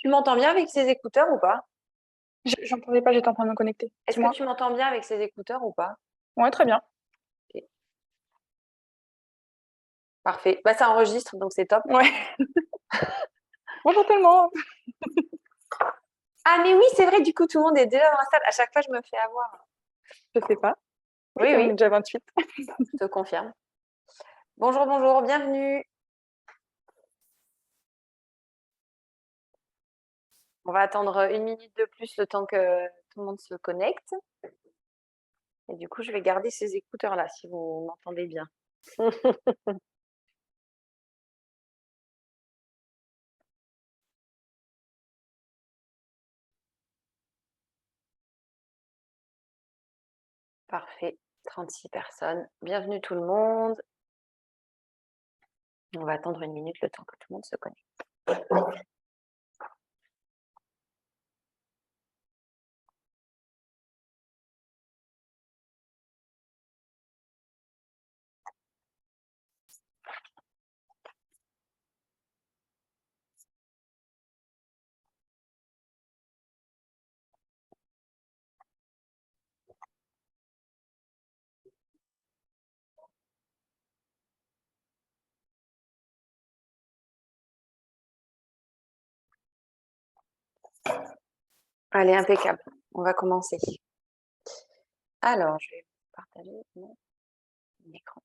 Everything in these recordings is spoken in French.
Tu m'entends bien avec ces écouteurs ou pas? J'entendais pas, j'étais en train de me connecter. Est-ce que Dis-moi. tu m'entends bien avec ces écouteurs ou pas? Ouais, très bien. Ok. Parfait. Bah, ça enregistre, donc c'est top. Ouais. Bonjour tout le monde. Ah, mais oui, c'est vrai, du coup, tout le monde est déjà dans la salle. À chaque fois, je me fais avoir. Je sais pas. Oui, Oui, on est oui, déjà 28. je te confirme. Bonjour, bonjour, bienvenue. On va attendre 1 minute de plus le temps que tout le monde se connecte. Et du coup, je vais garder ces écouteurs-là, si vous m'entendez bien. Parfait. 36 personnes. Bienvenue tout le monde. On va attendre 1 minute le temps que tout le monde se connecte. Allez, impeccable. On va commencer. Alors, je vais partager mon écran.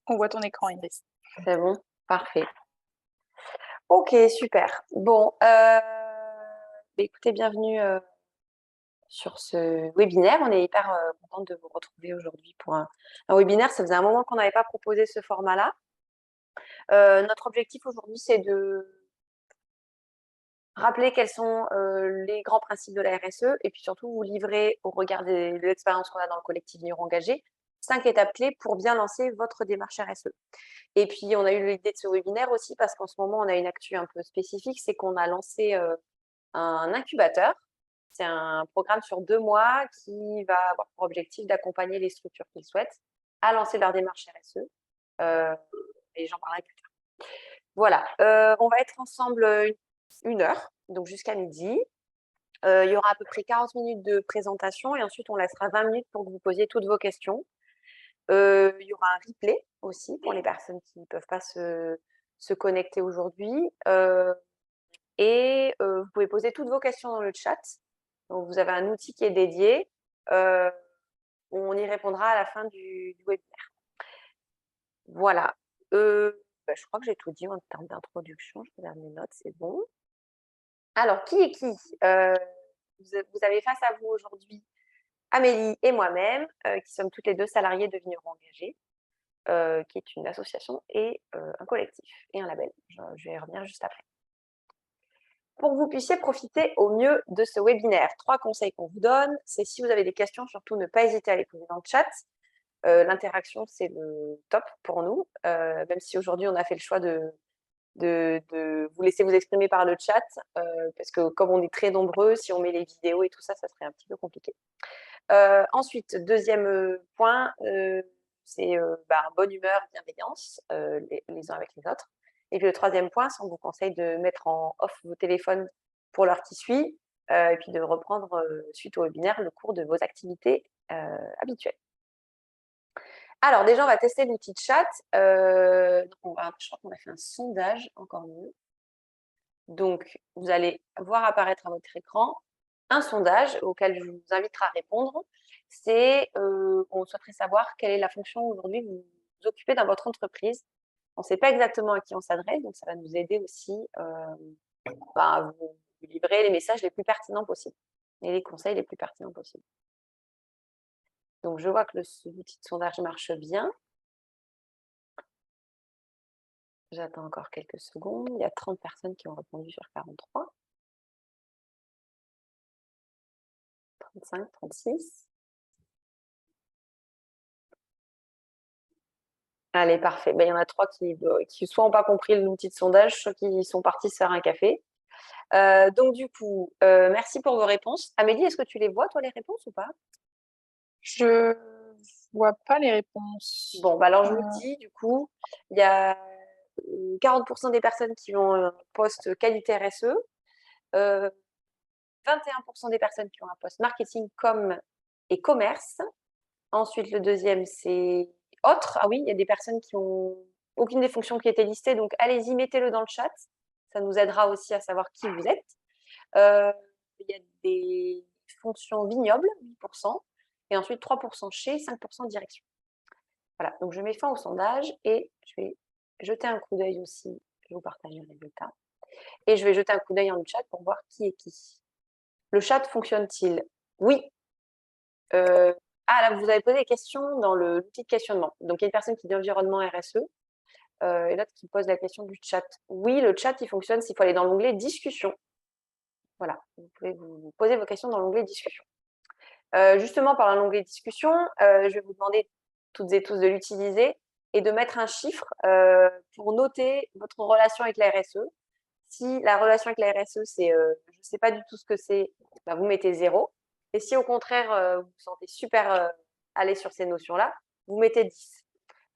On voit ton écran, Iris. C'est bon? Parfait. Ok, super. Bon, écoutez, bienvenue sur ce webinaire. On est hyper contente de vous retrouver aujourd'hui pour un webinaire. Ça faisait un moment qu'on n'avait pas proposé ce format-là. Notre objectif aujourd'hui, c'est de rappeler quels sont les grands principes de la RSE et puis surtout vous livrer au regard de l'expérience qu'on a dans le collectif Vignerons Engagés 5 étapes clés pour bien lancer votre démarche RSE. Et puis, on a eu l'idée de ce webinaire aussi parce qu'en ce moment, on a une actu un peu spécifique, c'est qu'on a lancé un incubateur. C'est un programme sur 2 mois qui va avoir pour objectif d'accompagner les structures qui le souhaitent à lancer leur démarche RSE. Et j'en parlerai plus tard. Voilà, on va être ensemble une heure, donc jusqu'à midi. Il y aura à peu près 40 minutes de présentation et ensuite on laissera 20 minutes pour que vous posiez toutes vos questions. Il y aura un replay aussi pour les personnes qui ne peuvent pas se connecter aujourd'hui. Et vous pouvez poser toutes vos questions dans le chat. Donc, vous avez un outil qui est dédié. On y répondra à la fin du webinaire. Voilà. Je crois que j'ai tout dit en termes d'introduction. Je regarde mes notes, c'est bon. Alors, qui est qui vous avez face à vous aujourd'hui Amélie et moi-même, qui sommes toutes les deux salariées de Vignerons Engagés, qui est une association et un collectif et un label. Je vais y revenir juste après. Pour que vous puissiez profiter au mieux de ce webinaire, 3 conseils qu'on vous donne, c'est si vous avez des questions, surtout ne pas hésiter à les poser dans le chat. L'interaction, c'est le top pour nous, même si aujourd'hui on a fait le choix de vous laisser vous exprimer par le chat, parce que comme on est très nombreux, si on met les vidéos et tout ça, ça serait un petit peu compliqué. Ensuite, deuxième point, c'est bonne humeur, bienveillance, les uns avec les autres. Et puis le troisième point, c'est on vous conseille de mettre en off vos téléphones pour l'heure qui suit, et puis de reprendre, suite au webinaire, le cours de vos activités habituelles. Alors déjà, on va tester l'outil de chat. Je crois qu'on a fait un sondage, encore mieux. Donc, vous allez voir apparaître à votre écran un sondage auquel je vous inviterai à répondre. C'est, on souhaiterait savoir quelle est la fonction aujourd'hui que vous occupez dans votre entreprise. On ne sait pas exactement à qui on s'adresse, donc ça va nous aider aussi à vous livrer les messages les plus pertinents possibles et les conseils les plus pertinents possibles. Donc, je vois que l'outil de sondage marche bien. J'attends encore quelques secondes. Il y a 30 personnes qui ont répondu sur 43. 35, 36. Allez, parfait. Il y en a 3 qui soit n'ont pas compris l'outil de sondage, soit qui sont partis se faire un café. Donc du coup, merci pour vos réponses. Amélie, est-ce que tu les vois, toi, les réponses ou pas? Je vois pas les réponses. Bon, bah alors je vous le dis, du coup, il y a 40% des personnes qui ont un poste qualité RSE, 21% des personnes qui ont un poste marketing, com et commerce. Ensuite, le deuxième, c'est autres. Ah oui, il y a des personnes qui ont aucune des fonctions qui étaient listées, donc allez-y, mettez-le dans le chat. Ça nous aidera aussi à savoir qui vous êtes. Il y a des fonctions vignobles, 8%, et ensuite 3% chez, 5% direction. Voilà, donc je mets fin au sondage et je vais jeter un coup d'œil aussi. Je vais vous partager le résultat. Et je vais jeter un coup d'œil en chat pour voir qui est qui. Le chat fonctionne-t-il? Oui. Ah, là, vous avez posé des questions dans l'outil de questionnement. Donc, il y a une personne qui dit environnement RSE et l'autre qui pose la question du chat. Oui, le chat, il fonctionne s'il faut aller dans l'onglet discussion. Voilà, vous pouvez vous poser vos questions dans l'onglet discussion. Justement, par l'onglet discussion, je vais vous demander toutes et tous de l'utiliser et de mettre un chiffre pour noter votre relation avec la RSE. Si la relation avec la RSE, c'est je ne sais pas du tout ce que c'est, bah, vous mettez 0. Et si au contraire, vous vous sentez super à l'aise sur ces notions-là, vous mettez 10.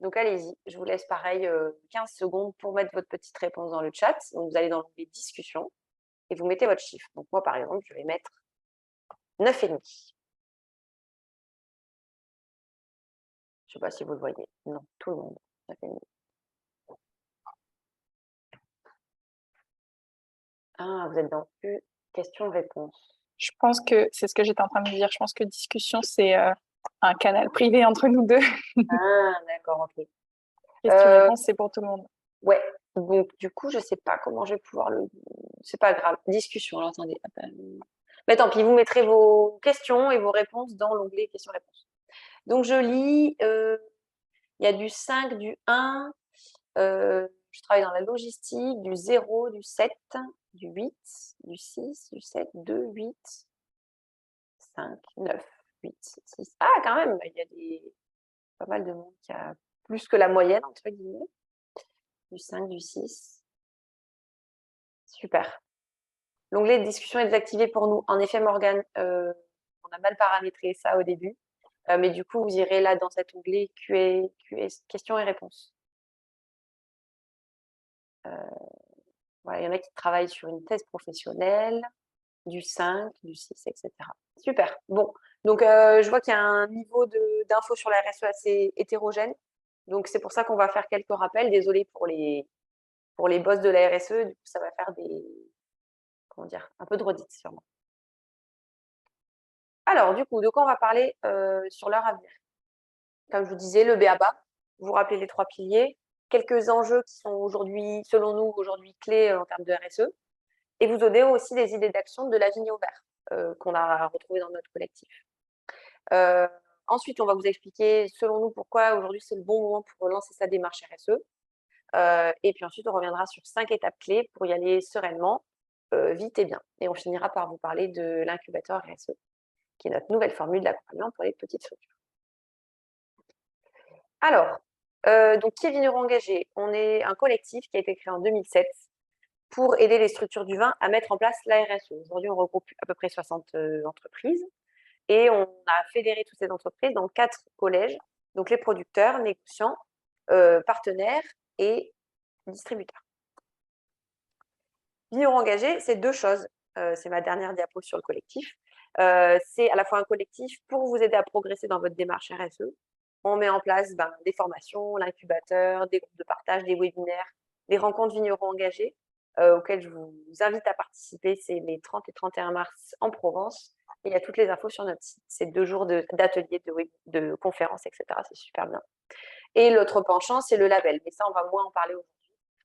Donc allez-y, je vous laisse pareil 15 secondes pour mettre votre petite réponse dans le chat. Donc vous allez dans l'onglet discussion et vous mettez votre chiffre. Donc moi, par exemple, je vais mettre 9,5. Je ne sais pas si vous le voyez. Non, tout le monde. 9,5. Ah, vous êtes dans questions-réponses. Je pense que c'est ce que j'étais en train de me dire. Je pense que discussion, c'est un canal privé entre nous deux. Ah, d'accord, ok. Question-réponse, c'est pour tout le monde. Ouais, donc du coup, je sais pas comment je vais pouvoir le. C'est pas grave. Discussion. Alors attendez. Mais tant pis, vous mettrez vos questions et vos réponses dans l'onglet questions-réponses. Donc je lis. Il y a du 5, du 1. Je travaille dans la logistique, du 0, du 7, du 8, du 6, du 7, 2, 8, 5, 9, 8, 6. Ah, quand même, il y a pas mal de monde qui a plus que la moyenne, entre guillemets. Du 5, du 6. Super. L'onglet de discussion est désactivé pour nous. En effet, Morgane, on a mal paramétré ça au début. Mais du coup, vous irez là dans cet onglet questions et réponses. Voilà, il y en a qui travaillent sur une thèse professionnelle, du 5, du 6, etc. Super. Bon, donc je vois qu'il y a un niveau d'infos sur la RSE assez hétérogène. Donc c'est pour ça qu'on va faire quelques rappels. Désolée pour les boss de la RSE. Du coup, ça va faire comment dire, un peu de redite sûrement. Alors, du coup, de quoi on va parler sur l'heure à venir? Comme je vous disais, le b.a.-ba, vous vous rappelez les 3 piliers, quelques enjeux qui sont aujourd'hui, selon nous, aujourd'hui clés en termes de RSE, et vous donner aussi des idées d'action de la vigne au vert qu'on a retrouvé dans notre collectif. Ensuite, on va vous expliquer, selon nous, pourquoi aujourd'hui c'est le bon moment pour lancer sa démarche RSE. Et puis ensuite, on reviendra sur 5 étapes clés pour y aller sereinement, vite et bien. Et on finira par vous parler de l'incubateur RSE, qui est notre nouvelle formule d'accompagnement pour les petites structures. Alors, donc qui est Vigneron Engagé? On est un collectif qui a été créé en 2007 pour aider les structures du vin à mettre en place la RSE. Aujourd'hui, on regroupe à peu près 60 entreprises et on a fédéré toutes ces entreprises dans 4 collèges, donc les producteurs, négociants, partenaires et distributeurs. Vigneron Engagé, c'est 2 choses. C'est ma dernière diapo sur le collectif. C'est à la fois un collectif pour vous aider à progresser dans votre démarche RSE. On met en place des formations, l'incubateur, des groupes de partage, des webinaires, des rencontres vignerons engagés auxquelles je vous invite à participer. C'est les 30 et 31 mars en Provence. Et il y a toutes les infos sur notre site. C'est 2 jours d'ateliers, de conférences, etc. C'est super bien. Et l'autre penchant, c'est le label. Mais ça, on va moins en parler aujourd'hui.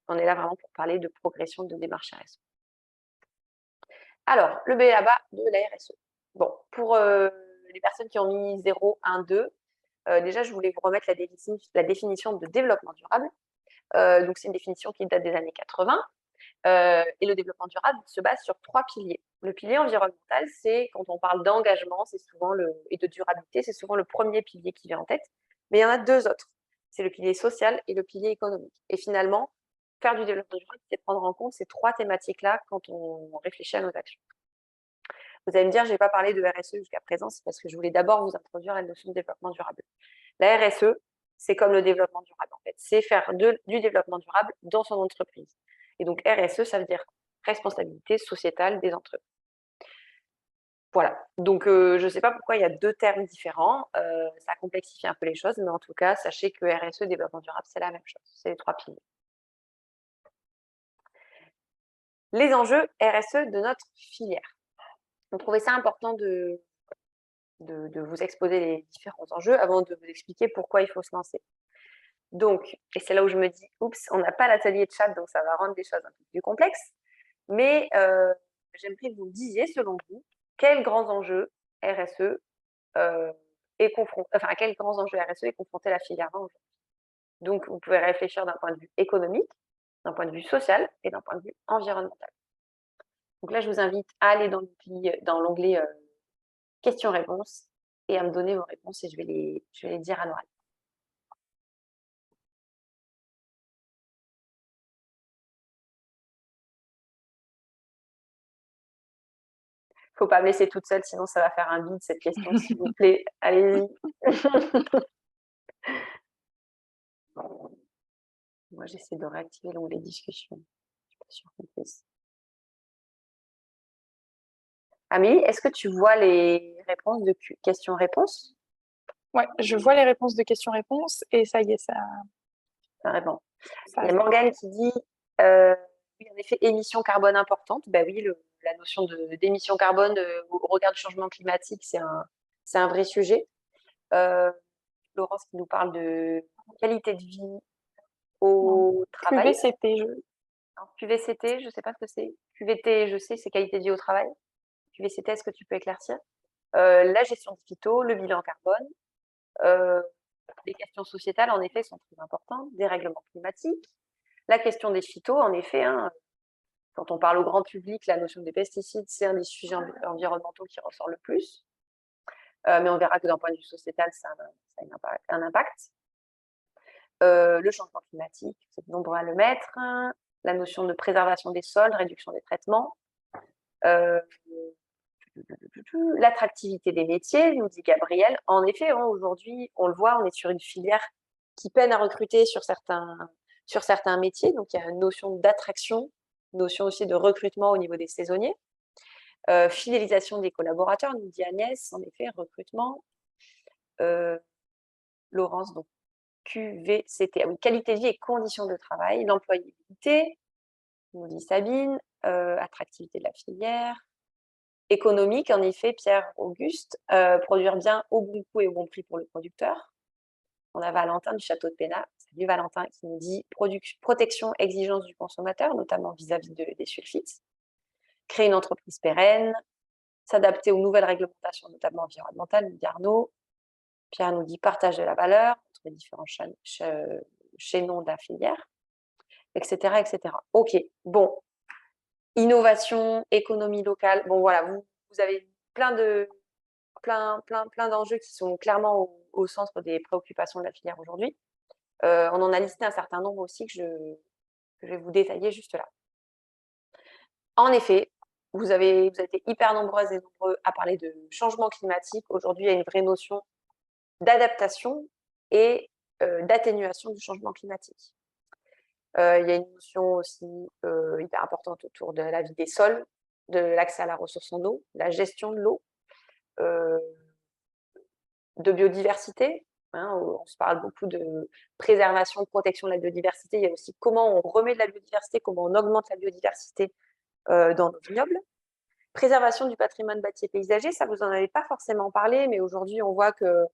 On est là vraiment pour parler de progression de démarche RSE. Alors, le b.a.-ba de la RSE. Bon, pour les personnes qui ont mis 0, 1, 2, déjà, je voulais vous remettre la définition de développement durable. Donc, c'est une définition qui date des années 80. Et le développement durable se base sur 3 piliers. Le pilier environnemental, c'est quand on parle d'engagement et de durabilité, c'est souvent le premier pilier qui vient en tête. Mais il y en a 2 autres. C'est le pilier social et le pilier économique. Et finalement, faire du développement durable, c'est prendre en compte ces 3 thématiques-là quand on réfléchit à nos actions. Vous allez me dire, je n'ai pas parlé de RSE jusqu'à présent, c'est parce que je voulais d'abord vous introduire la notion de développement durable. La RSE, c'est comme le développement durable, en fait. C'est faire du développement durable dans son entreprise. Et donc, RSE, ça veut dire responsabilité sociétale des entreprises. Voilà. Donc, je ne sais pas pourquoi il y a 2 termes différents. Ça complexifie un peu les choses, mais en tout cas, sachez que RSE, développement durable, c'est la même chose. C'est les 3 piliers. Les enjeux RSE de notre filière. On trouvait ça important de vous exposer les différents enjeux avant de vous expliquer pourquoi il faut se lancer. Donc, et c'est là où je me dis, oups, on n'a pas l'atelier de chat, donc ça va rendre les choses un peu plus complexes. Mais j'aimerais que vous me disiez, selon vous, quels grands enjeux RSE à quels grands enjeux RSE est confrontée la filière vin aujourd'hui. Donc, vous pouvez réfléchir d'un point de vue économique, d'un point de vue social et d'un point de vue environnemental. Donc là, je vous invite à aller dans l'onglet questions-réponses et à me donner vos réponses et je vais les dire à l'oral. Faut pas me laisser toute seule, sinon ça va faire un vide cette question, s'il vous plaît. Allez-y. Bon. Moi, j'essaie de réactiver l'onglet discussion. Je suis pas sûre qu'on puisse. Amélie, est-ce que tu vois les réponses de questions-réponses? Ouais, je vois les réponses de questions-réponses et ça y est, ça répond. Il y a arrive. Morgane qui dit oui, en effet, émission carbone importante. Ben oui, la notion d'émission carbone au regard du changement climatique, c'est un vrai sujet. Laurence qui nous parle de qualité de vie au travail. QVCT, Alors, QVCT, je ne sais pas ce que c'est. QVT, je sais, c'est qualité de vie au travail. QVCT, est-ce que tu peux éclaircir? La gestion des phytos, le bilan carbone, les questions sociétales, en effet, sont très importantes, des règlements climatiques. La question des phytos, en effet, hein, quand on parle au grand public, la notion des pesticides, c'est un des sujets environnementaux qui ressort le plus. Mais on verra que d'un point de vue sociétal, ça a un impact. Le changement climatique, vous êtes nombreux à le mettre. Hein. La notion de préservation des sols, réduction des traitements. L'attractivité des métiers, nous dit Gabriel. En effet, hein, aujourd'hui, on le voit, on est sur une filière qui peine à recruter sur certains métiers. Donc, il y a une notion d'attraction, une notion aussi de recrutement au niveau des saisonniers. Fidélisation des collaborateurs, nous dit Agnès. En effet, recrutement. Laurence, donc QVCT. Ah oui, qualité de vie et conditions de travail. L'employabilité, nous dit Sabine. Attractivité de la filière. Économique, en effet, Pierre-Auguste, produire bien au bon coût et au bon prix pour le producteur. On a Valentin du Château de Pénat. Salut Valentin, qui nous dit protection, exigence du consommateur, notamment vis-à-vis des sulfites. Créer une entreprise pérenne, s'adapter aux nouvelles réglementations, notamment environnementales, nous dit Arnaud. Pierre nous dit partage de la valeur entre les différents chaînons de la filière, etc., etc. Ok, bon. Innovation, économie locale. Bon, voilà, vous avez plein d'enjeux qui sont clairement au centre des préoccupations de la filière aujourd'hui. On en a listé un certain nombre aussi que je vais vous détailler juste là. En effet, vous avez été hyper nombreuses et nombreux à parler de changement climatique. Aujourd'hui, il y a une vraie notion d'adaptation et d'atténuation du changement climatique. Il y a une notion aussi hyper importante autour de la vie des sols, de l'accès à la ressource en eau, la gestion de l'eau, de biodiversité. Hein, on se parle beaucoup de préservation, de protection de la biodiversité. Il y a aussi comment on remet de la biodiversité, comment on augmente la biodiversité dans nos vignobles. Préservation du patrimoine bâti et paysager, ça vous en avez pas forcément parlé, mais aujourd'hui on voit que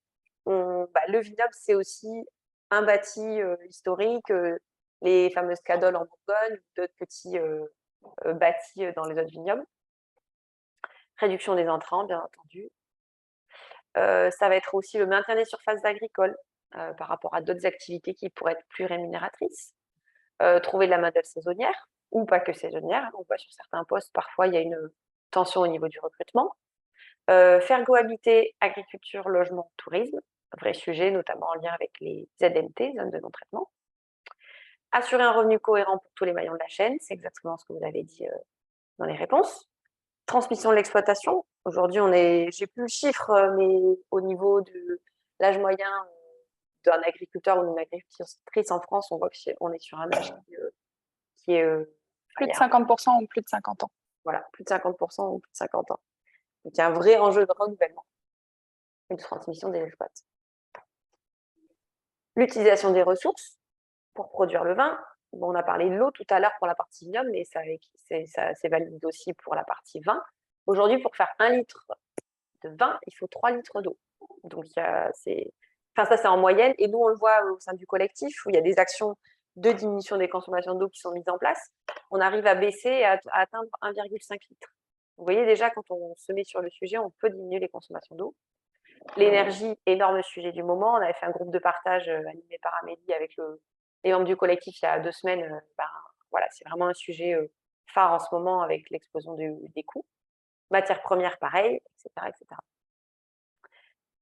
le vignoble c'est aussi un bâti historique, les fameuses cadoles en Bourgogne, d'autres petits bâtis dans les autres vignobles. Réduction des intrants, bien entendu. Ça va être aussi le maintien des surfaces agricoles par rapport à d'autres activités qui pourraient être plus rémunératrices. Trouver de la main-d'œuvre saisonnière, ou pas que saisonnière. On voit sur certains postes, parfois, il y a une tension au niveau du recrutement. Faire cohabiter agriculture, logement, tourisme, vrai sujet, notamment en lien avec les ZNT, zones de non-traitement. Assurer un revenu cohérent pour tous les maillons de la chaîne, c'est exactement ce que vous avez dit dans les réponses. Transmission de l'exploitation. Aujourd'hui, j'ai plus le chiffre, mais au niveau de l'âge moyen d'un agriculteur ou d'une agricultrice en France, on voit qu'on est sur un âge qui est plus de 50% ou plus de 50 ans. Voilà, plus de 50% ou plus de 50 ans. Donc, il y a un vrai enjeu de renouvellement et de transmission des exploits. L'utilisation des ressources pour produire le vin. Bon, on a parlé de l'eau tout à l'heure pour la partie vignoble, mais c'est valide aussi pour la partie vin. Aujourd'hui, pour faire 1 litre de vin, il faut 3 litres d'eau. Donc, ça, c'est en moyenne. Et nous, on le voit au sein du collectif, où il y a des actions de diminution des consommations d'eau qui sont mises en place. On arrive à baisser, à atteindre 1,5 litre. Vous voyez déjà, quand on se met sur le sujet, on peut diminuer les consommations d'eau. L'énergie, énorme sujet du moment. On avait fait un groupe de partage animé par Amélie avec les membres du collectif il y a 2 semaines. Voilà, c'est vraiment un sujet phare en ce moment avec l'explosion des coûts. Matières premières, pareil, etc., etc.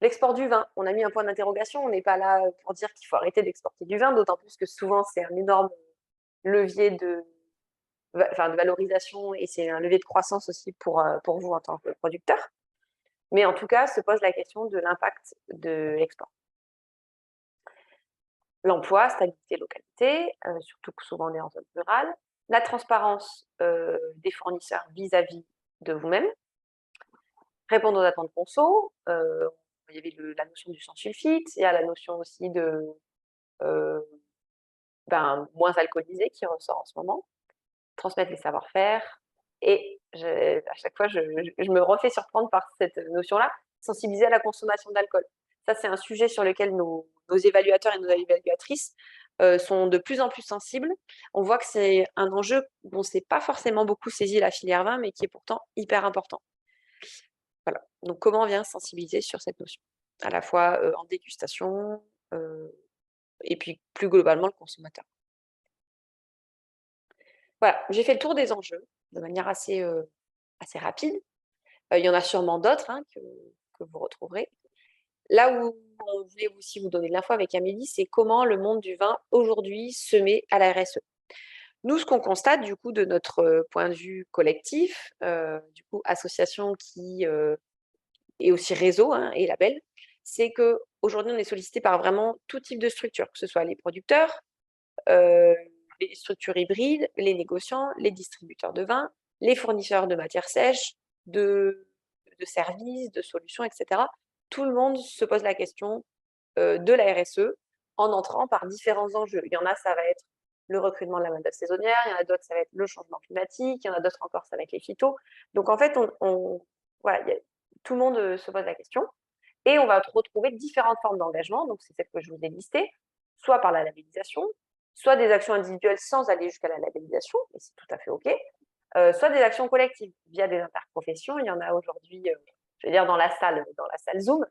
L'export du vin, on a mis un point d'interrogation. On n'est pas là pour dire qu'il faut arrêter d'exporter du vin, d'autant plus que souvent, c'est un énorme levier de valorisation et c'est un levier de croissance aussi pour vous en tant que producteur. Mais en tout cas, se pose la question de l'impact de l'export. L'emploi, stabilité, localité, surtout que souvent on est en zone rurale. La transparence des fournisseurs vis-à-vis de vous-même. Répondre aux attentes conso. Il y avait la notion du sans sulfite. Il y a la notion aussi de moins alcoolisé qui ressort en ce moment. Transmettre les savoir-faire. Et à chaque fois, je me refais surprendre par cette notion-là, sensibiliser à la consommation d'alcool. Ça, c'est un sujet sur lequel nos évaluateurs et nos évaluatrices sont de plus en plus sensibles. On voit que c'est un enjeu dont on ne s'est pas forcément beaucoup saisi la filière vin, mais qui est pourtant hyper important. Voilà. Donc, comment on vient sensibiliser sur cette notion, à la fois en dégustation et puis plus globalement le consommateur. Voilà, j'ai fait le tour des enjeux de manière assez rapide. Il y en a sûrement d'autres que vous retrouverez. Là où on voulait aussi vous donner de l'info avec Amélie, c'est comment le monde du vin aujourd'hui se met à la RSE. Nous, ce qu'on constate du coup de notre point de vue collectif, du coup association qui et aussi réseau et label, c'est qu'aujourd'hui on est sollicité par vraiment tout type de structures, que ce soit les producteurs, les structures hybrides, les négociants, les distributeurs de vin, les fournisseurs de matières sèches, de services, de solutions, etc. Tout le monde se pose la question de la RSE en entrant par différents enjeux. Il y en a, ça va être le recrutement de la main-d'œuvre saisonnière, il y en a d'autres, ça va être le changement climatique, il y en a d'autres encore, ça va être les phytos. Donc en fait, voilà, tout le monde se pose la question et on va retrouver différentes formes d'engagement. Donc c'est celle que je vous ai listée, soit par la labellisation, soit des actions individuelles sans aller jusqu'à la labellisation, et c'est tout à fait OK, soit des actions collectives via des interprofessions. Il y en a aujourd'hui, je veux dire, dans la salle Zoom,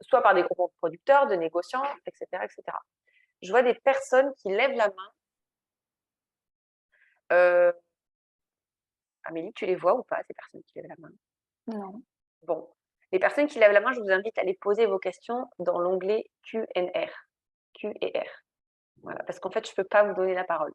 soit par des groupements de producteurs, de négociants, etc., etc. Je vois des personnes qui lèvent la main. Amélie, tu les vois ou pas, ces personnes qui lèvent la main? Non. Bon. Les personnes qui lèvent la main, je vous invite à les poser vos questions dans l'onglet Q&R. Q et R. Voilà, parce qu'en fait, je ne peux pas vous donner la parole.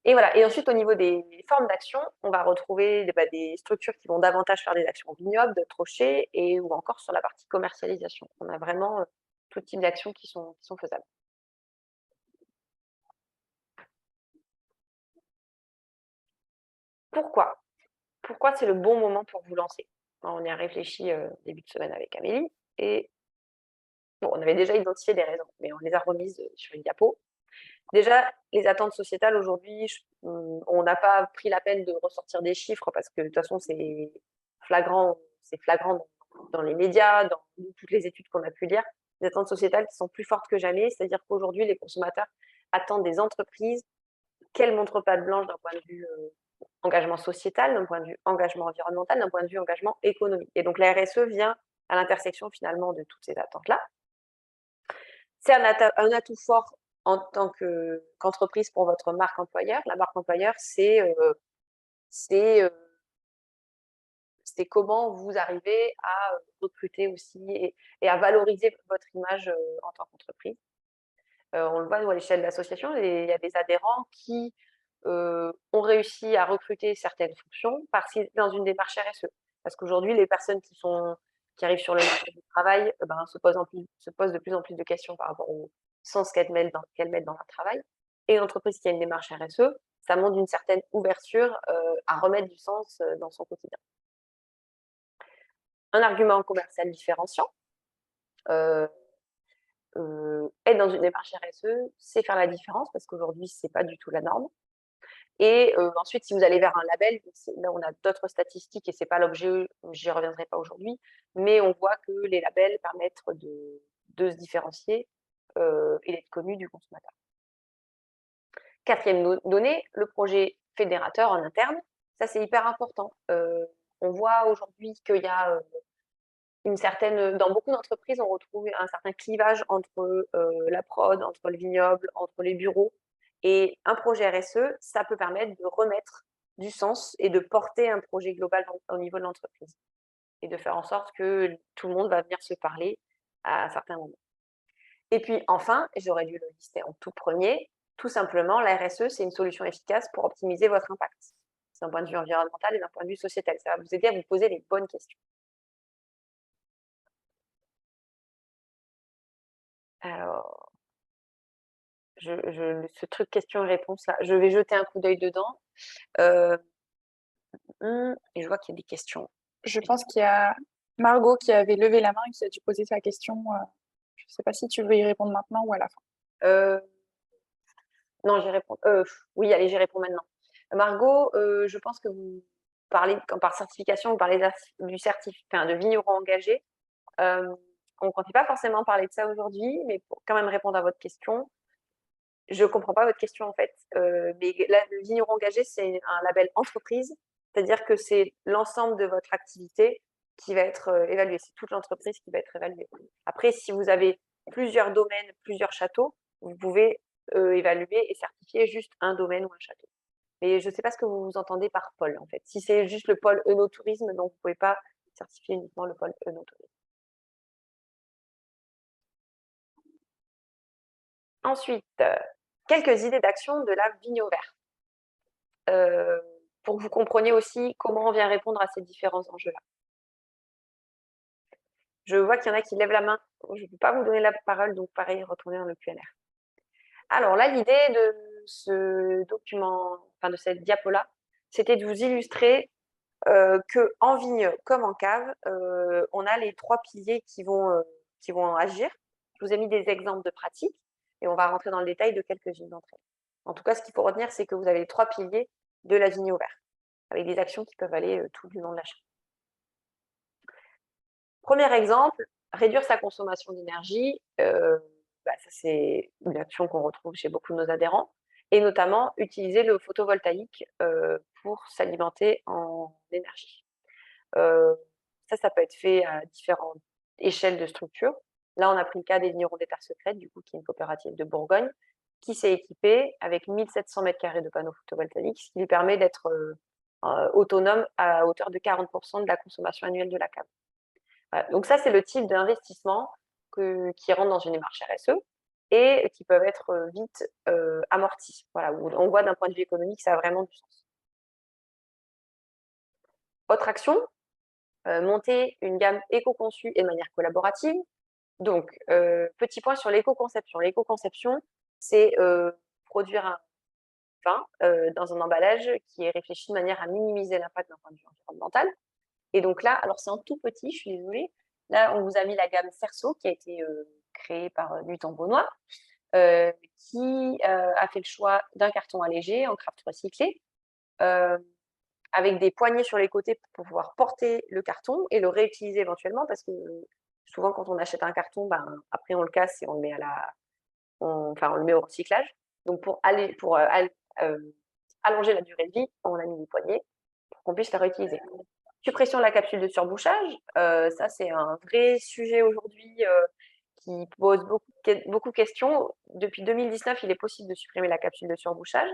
Et voilà. Et ensuite, au niveau des formes d'action, on va retrouver des structures qui vont davantage faire des actions vignobles, de trochées, ou encore sur la partie commercialisation. On a vraiment tout type d'actions qui sont faisables. Pourquoi c'est le bon moment pour vous lancer? On y a réfléchi début de semaine avec Amélie, et bon, on avait déjà identifié des raisons, mais on les a remises sur une diapo. Déjà, les attentes sociétales aujourd'hui, on n'a pas pris la peine de ressortir des chiffres parce que de toute façon, c'est flagrant dans les médias, dans toutes les études qu'on a pu lire. Les attentes sociétales qui sont plus fortes que jamais, c'est-à-dire qu'aujourd'hui, les consommateurs attendent des entreprises qu'elles montrent patte blanche d'un point de vue engagement sociétal, d'un point de vue engagement environnemental, d'un point de vue engagement économique. Et donc la RSE vient à l'intersection finalement de toutes ces attentes-là. C'est un atout fort en tant qu'entreprise pour votre marque employeur. La marque employeur, c'est comment vous arrivez à recruter aussi et à valoriser votre image en tant qu'entreprise. On le voit à l'échelle de l'association, il y a des adhérents qui ont réussi à recruter certaines fonctions dans une démarche RSE. Parce qu'aujourd'hui, les personnes qui sont qui arrivent sur le marché du travail se posent de plus en plus de questions par rapport au sens qu'elles mettent dans leur travail. Et une entreprise qui a une démarche RSE, ça montre une certaine ouverture à remettre du sens dans son quotidien. Un argument commercial différenciant, être dans une démarche RSE, c'est faire la différence parce qu'aujourd'hui, ce n'est pas du tout la norme. Et ensuite, si vous allez vers un label, là, on a d'autres statistiques et ce n'est pas l'objet, j'y reviendrai pas aujourd'hui, mais on voit que les labels permettent de se différencier et d'être connu du consommateur. Quatrième donnée, le projet fédérateur en interne. Ça, c'est hyper important. On voit aujourd'hui qu'il y a dans beaucoup d'entreprises, on retrouve un certain clivage entre la prod, entre le vignoble, entre les bureaux. Et un projet RSE, ça peut permettre de remettre du sens et de porter un projet global au niveau de l'entreprise. Et de faire en sorte que tout le monde va venir se parler à certains moments. Et puis enfin, j'aurais dû le lister en tout premier, tout simplement, la RSE, c'est une solution efficace pour optimiser votre impact. D'un point de vue environnemental et d'un point de vue sociétal. Ça va vous aider à vous poser les bonnes questions. Alors, ce truc question-réponse là, je vais jeter un coup d'œil dedans. Et je vois qu'il y a des questions. Je pense qu'il y a Margot qui avait levé la main et qui a dû poser sa question. Je ne sais pas si tu veux y répondre maintenant ou à la fin. Non, j'y réponds. Oui, allez, j'y réponds maintenant. Margot, je pense que vous parlez, par certification, vous parlez de vigneron engagé. On ne comptait pas forcément parler de ça aujourd'hui, mais pour quand même répondre à votre question, je ne comprends pas votre question en fait. Mais là, le vigneron engagé, c'est un label entreprise, c'est-à-dire que c'est l'ensemble de votre activité qui va être évalué. C'est toute l'entreprise qui va être évaluée. Après, si vous avez plusieurs domaines, plusieurs châteaux, vous pouvez évaluer et certifier juste un domaine ou un château. Mais je ne sais pas ce que vous entendez par pôle en fait. Si c'est juste le pôle œnotourisme, donc vous ne pouvez pas certifier uniquement le pôle œnotourisme. Ensuite, quelques idées d'action de la vigne au vert. Pour que vous compreniez aussi comment on vient répondre à ces différents enjeux-là. Je vois qu'il y en a qui lèvent la main. Je ne peux pas vous donner la parole, donc pareil, retournez dans le QNR. Alors là, l'idée de ce document, enfin de cette diapo-là, c'était de vous illustrer qu'en vigne comme en cave, on a les 3 piliers qui vont agir. Je vous ai mis des exemples de pratiques et on va rentrer dans le détail de quelques-unes d'entre elles. En tout cas, ce qu'il faut retenir, c'est que vous avez les 3 piliers de la vigne au vert, avec des actions qui peuvent aller tout du long de l'achat. Premier exemple, réduire sa consommation d'énergie. Ça, c'est une action qu'on retrouve chez beaucoup de nos adhérents. Et notamment, utiliser le photovoltaïque pour s'alimenter en énergie. Ça peut être fait à différentes échelles de structure. Là, on a pris le cas des vignerons des Terres Secrètes, du coup, qui est une coopérative de Bourgogne, qui s'est équipée avec 1700 m² de panneaux photovoltaïques, ce qui lui permet d'être autonome à hauteur de 40% de la consommation annuelle de la cave. Voilà. Donc ça, c'est le type d'investissement qui rentre dans une démarche RSE et qui peuvent être vite amortis. Voilà, où on voit d'un point de vue économique, ça a vraiment du sens. Autre action, monter une gamme éco-conçue et de manière collaborative. Donc, petit point sur l'éco-conception. L'éco-conception, c'est produire un vin dans un emballage qui est réfléchi de manière à minimiser l'impact d'un point de vue environnemental. Et donc là, alors c'est en tout petit, je suis désolée. Là, on vous a mis la gamme Cerceau qui a été créée par Nuit en Beaunois, qui a fait le choix d'un carton allégé en craft recyclé, avec des poignées sur les côtés pour pouvoir porter le carton et le réutiliser éventuellement, parce que souvent quand on achète un carton, après on le casse et on le met on le met au recyclage. Donc pour allonger la durée de vie, on a mis des poignées pour qu'on puisse la réutiliser. Suppression de la capsule de surbouchage, ça c'est un vrai sujet aujourd'hui qui pose beaucoup de questions. Depuis 2019, il est possible de supprimer la capsule de surbouchage,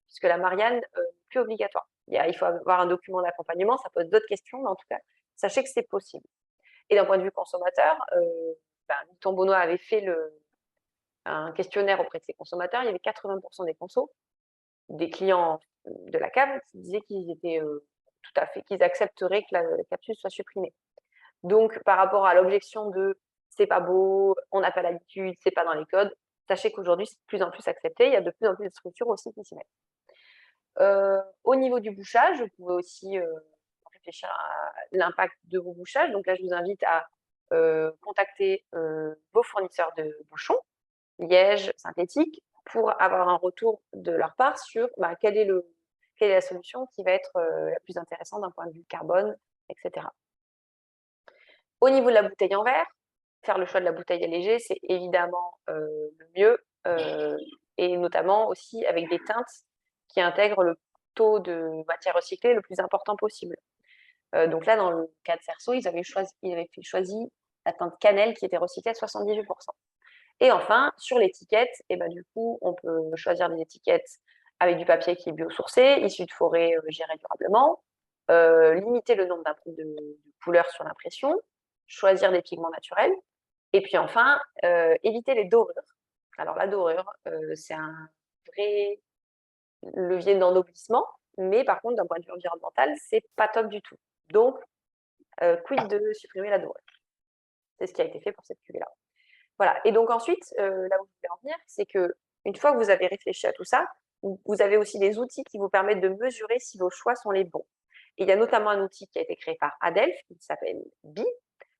puisque la Marianne n'est plus obligatoire. Il faut avoir un document d'accompagnement, ça pose d'autres questions, mais en tout cas, sachez que c'est possible. Et d'un point de vue consommateur, Nuit Beaunois avait fait un questionnaire auprès de ses consommateurs. Il y avait 80% des clients de la cave qui disaient qu'ils étaient tout à fait, qu'ils accepteraient que la capsule soit supprimée. Donc, par rapport à l'objection de c'est pas beau, on n'a pas l'habitude, c'est pas dans les codes, sachez qu'aujourd'hui, c'est de plus en plus accepté. Il y a de plus en plus de structures aussi qui s'y mettent. Au niveau du bouchage, vous pouvez aussi réfléchir à l'impact de vos bouchages. Donc là, je vous invite à contacter vos fournisseurs de bouchons, liège, synthétique, pour avoir un retour de leur part sur quelle est la solution qui va être la plus intéressante d'un point de vue carbone, etc. Au niveau de la bouteille en verre, faire le choix de la bouteille allégée, c'est évidemment le mieux, et notamment aussi avec des teintes qui intègrent le taux de matière recyclée le plus important possible. Donc là, dans le cas de Cerceau, ils avaient choisi la teinte cannelle qui était recyclée à 78%. Et enfin, sur l'étiquette, du coup, on peut choisir des étiquettes avec du papier qui est biosourcé, issu de forêts gérées durablement, limiter le nombre de couleurs sur l'impression, choisir des pigments naturels, et puis enfin, éviter les dorures. Alors la dorure, c'est un vrai levier d'ennoblissement, mais par contre, d'un point de vue environnemental, c'est pas top du tout. Donc, quid de supprimer la dorure? C'est ce qui a été fait pour cette cuvée-là. Voilà. Et donc ensuite, là où je voulais en venir, c'est que une fois que vous avez réfléchi à tout ça, vous avez aussi des outils qui vous permettent de mesurer si vos choix sont les bons. Et il y a notamment un outil qui a été créé par Adelph, qui s'appelle BI.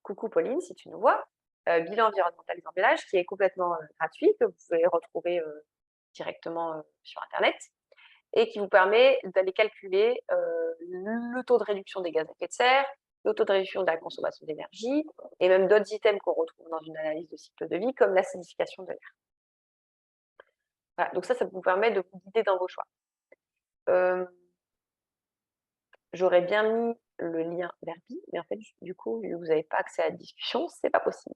Coucou Pauline, si tu nous vois. Bilan environnemental des emballages, qui est complètement gratuit, que vous pouvez retrouver directement sur Internet, et qui vous permet d'aller calculer le taux de réduction des gaz à effet de serre, le taux de réduction de la consommation d'énergie, et même d'autres items qu'on retrouve dans une analyse de cycle de vie, comme l'acidification de l'air. Voilà, donc ça vous permet de vous guider dans vos choix. J'aurais bien mis le lien vers BI, mais en fait, du coup, vu que vous n'avez pas accès à la discussion, c'est pas possible.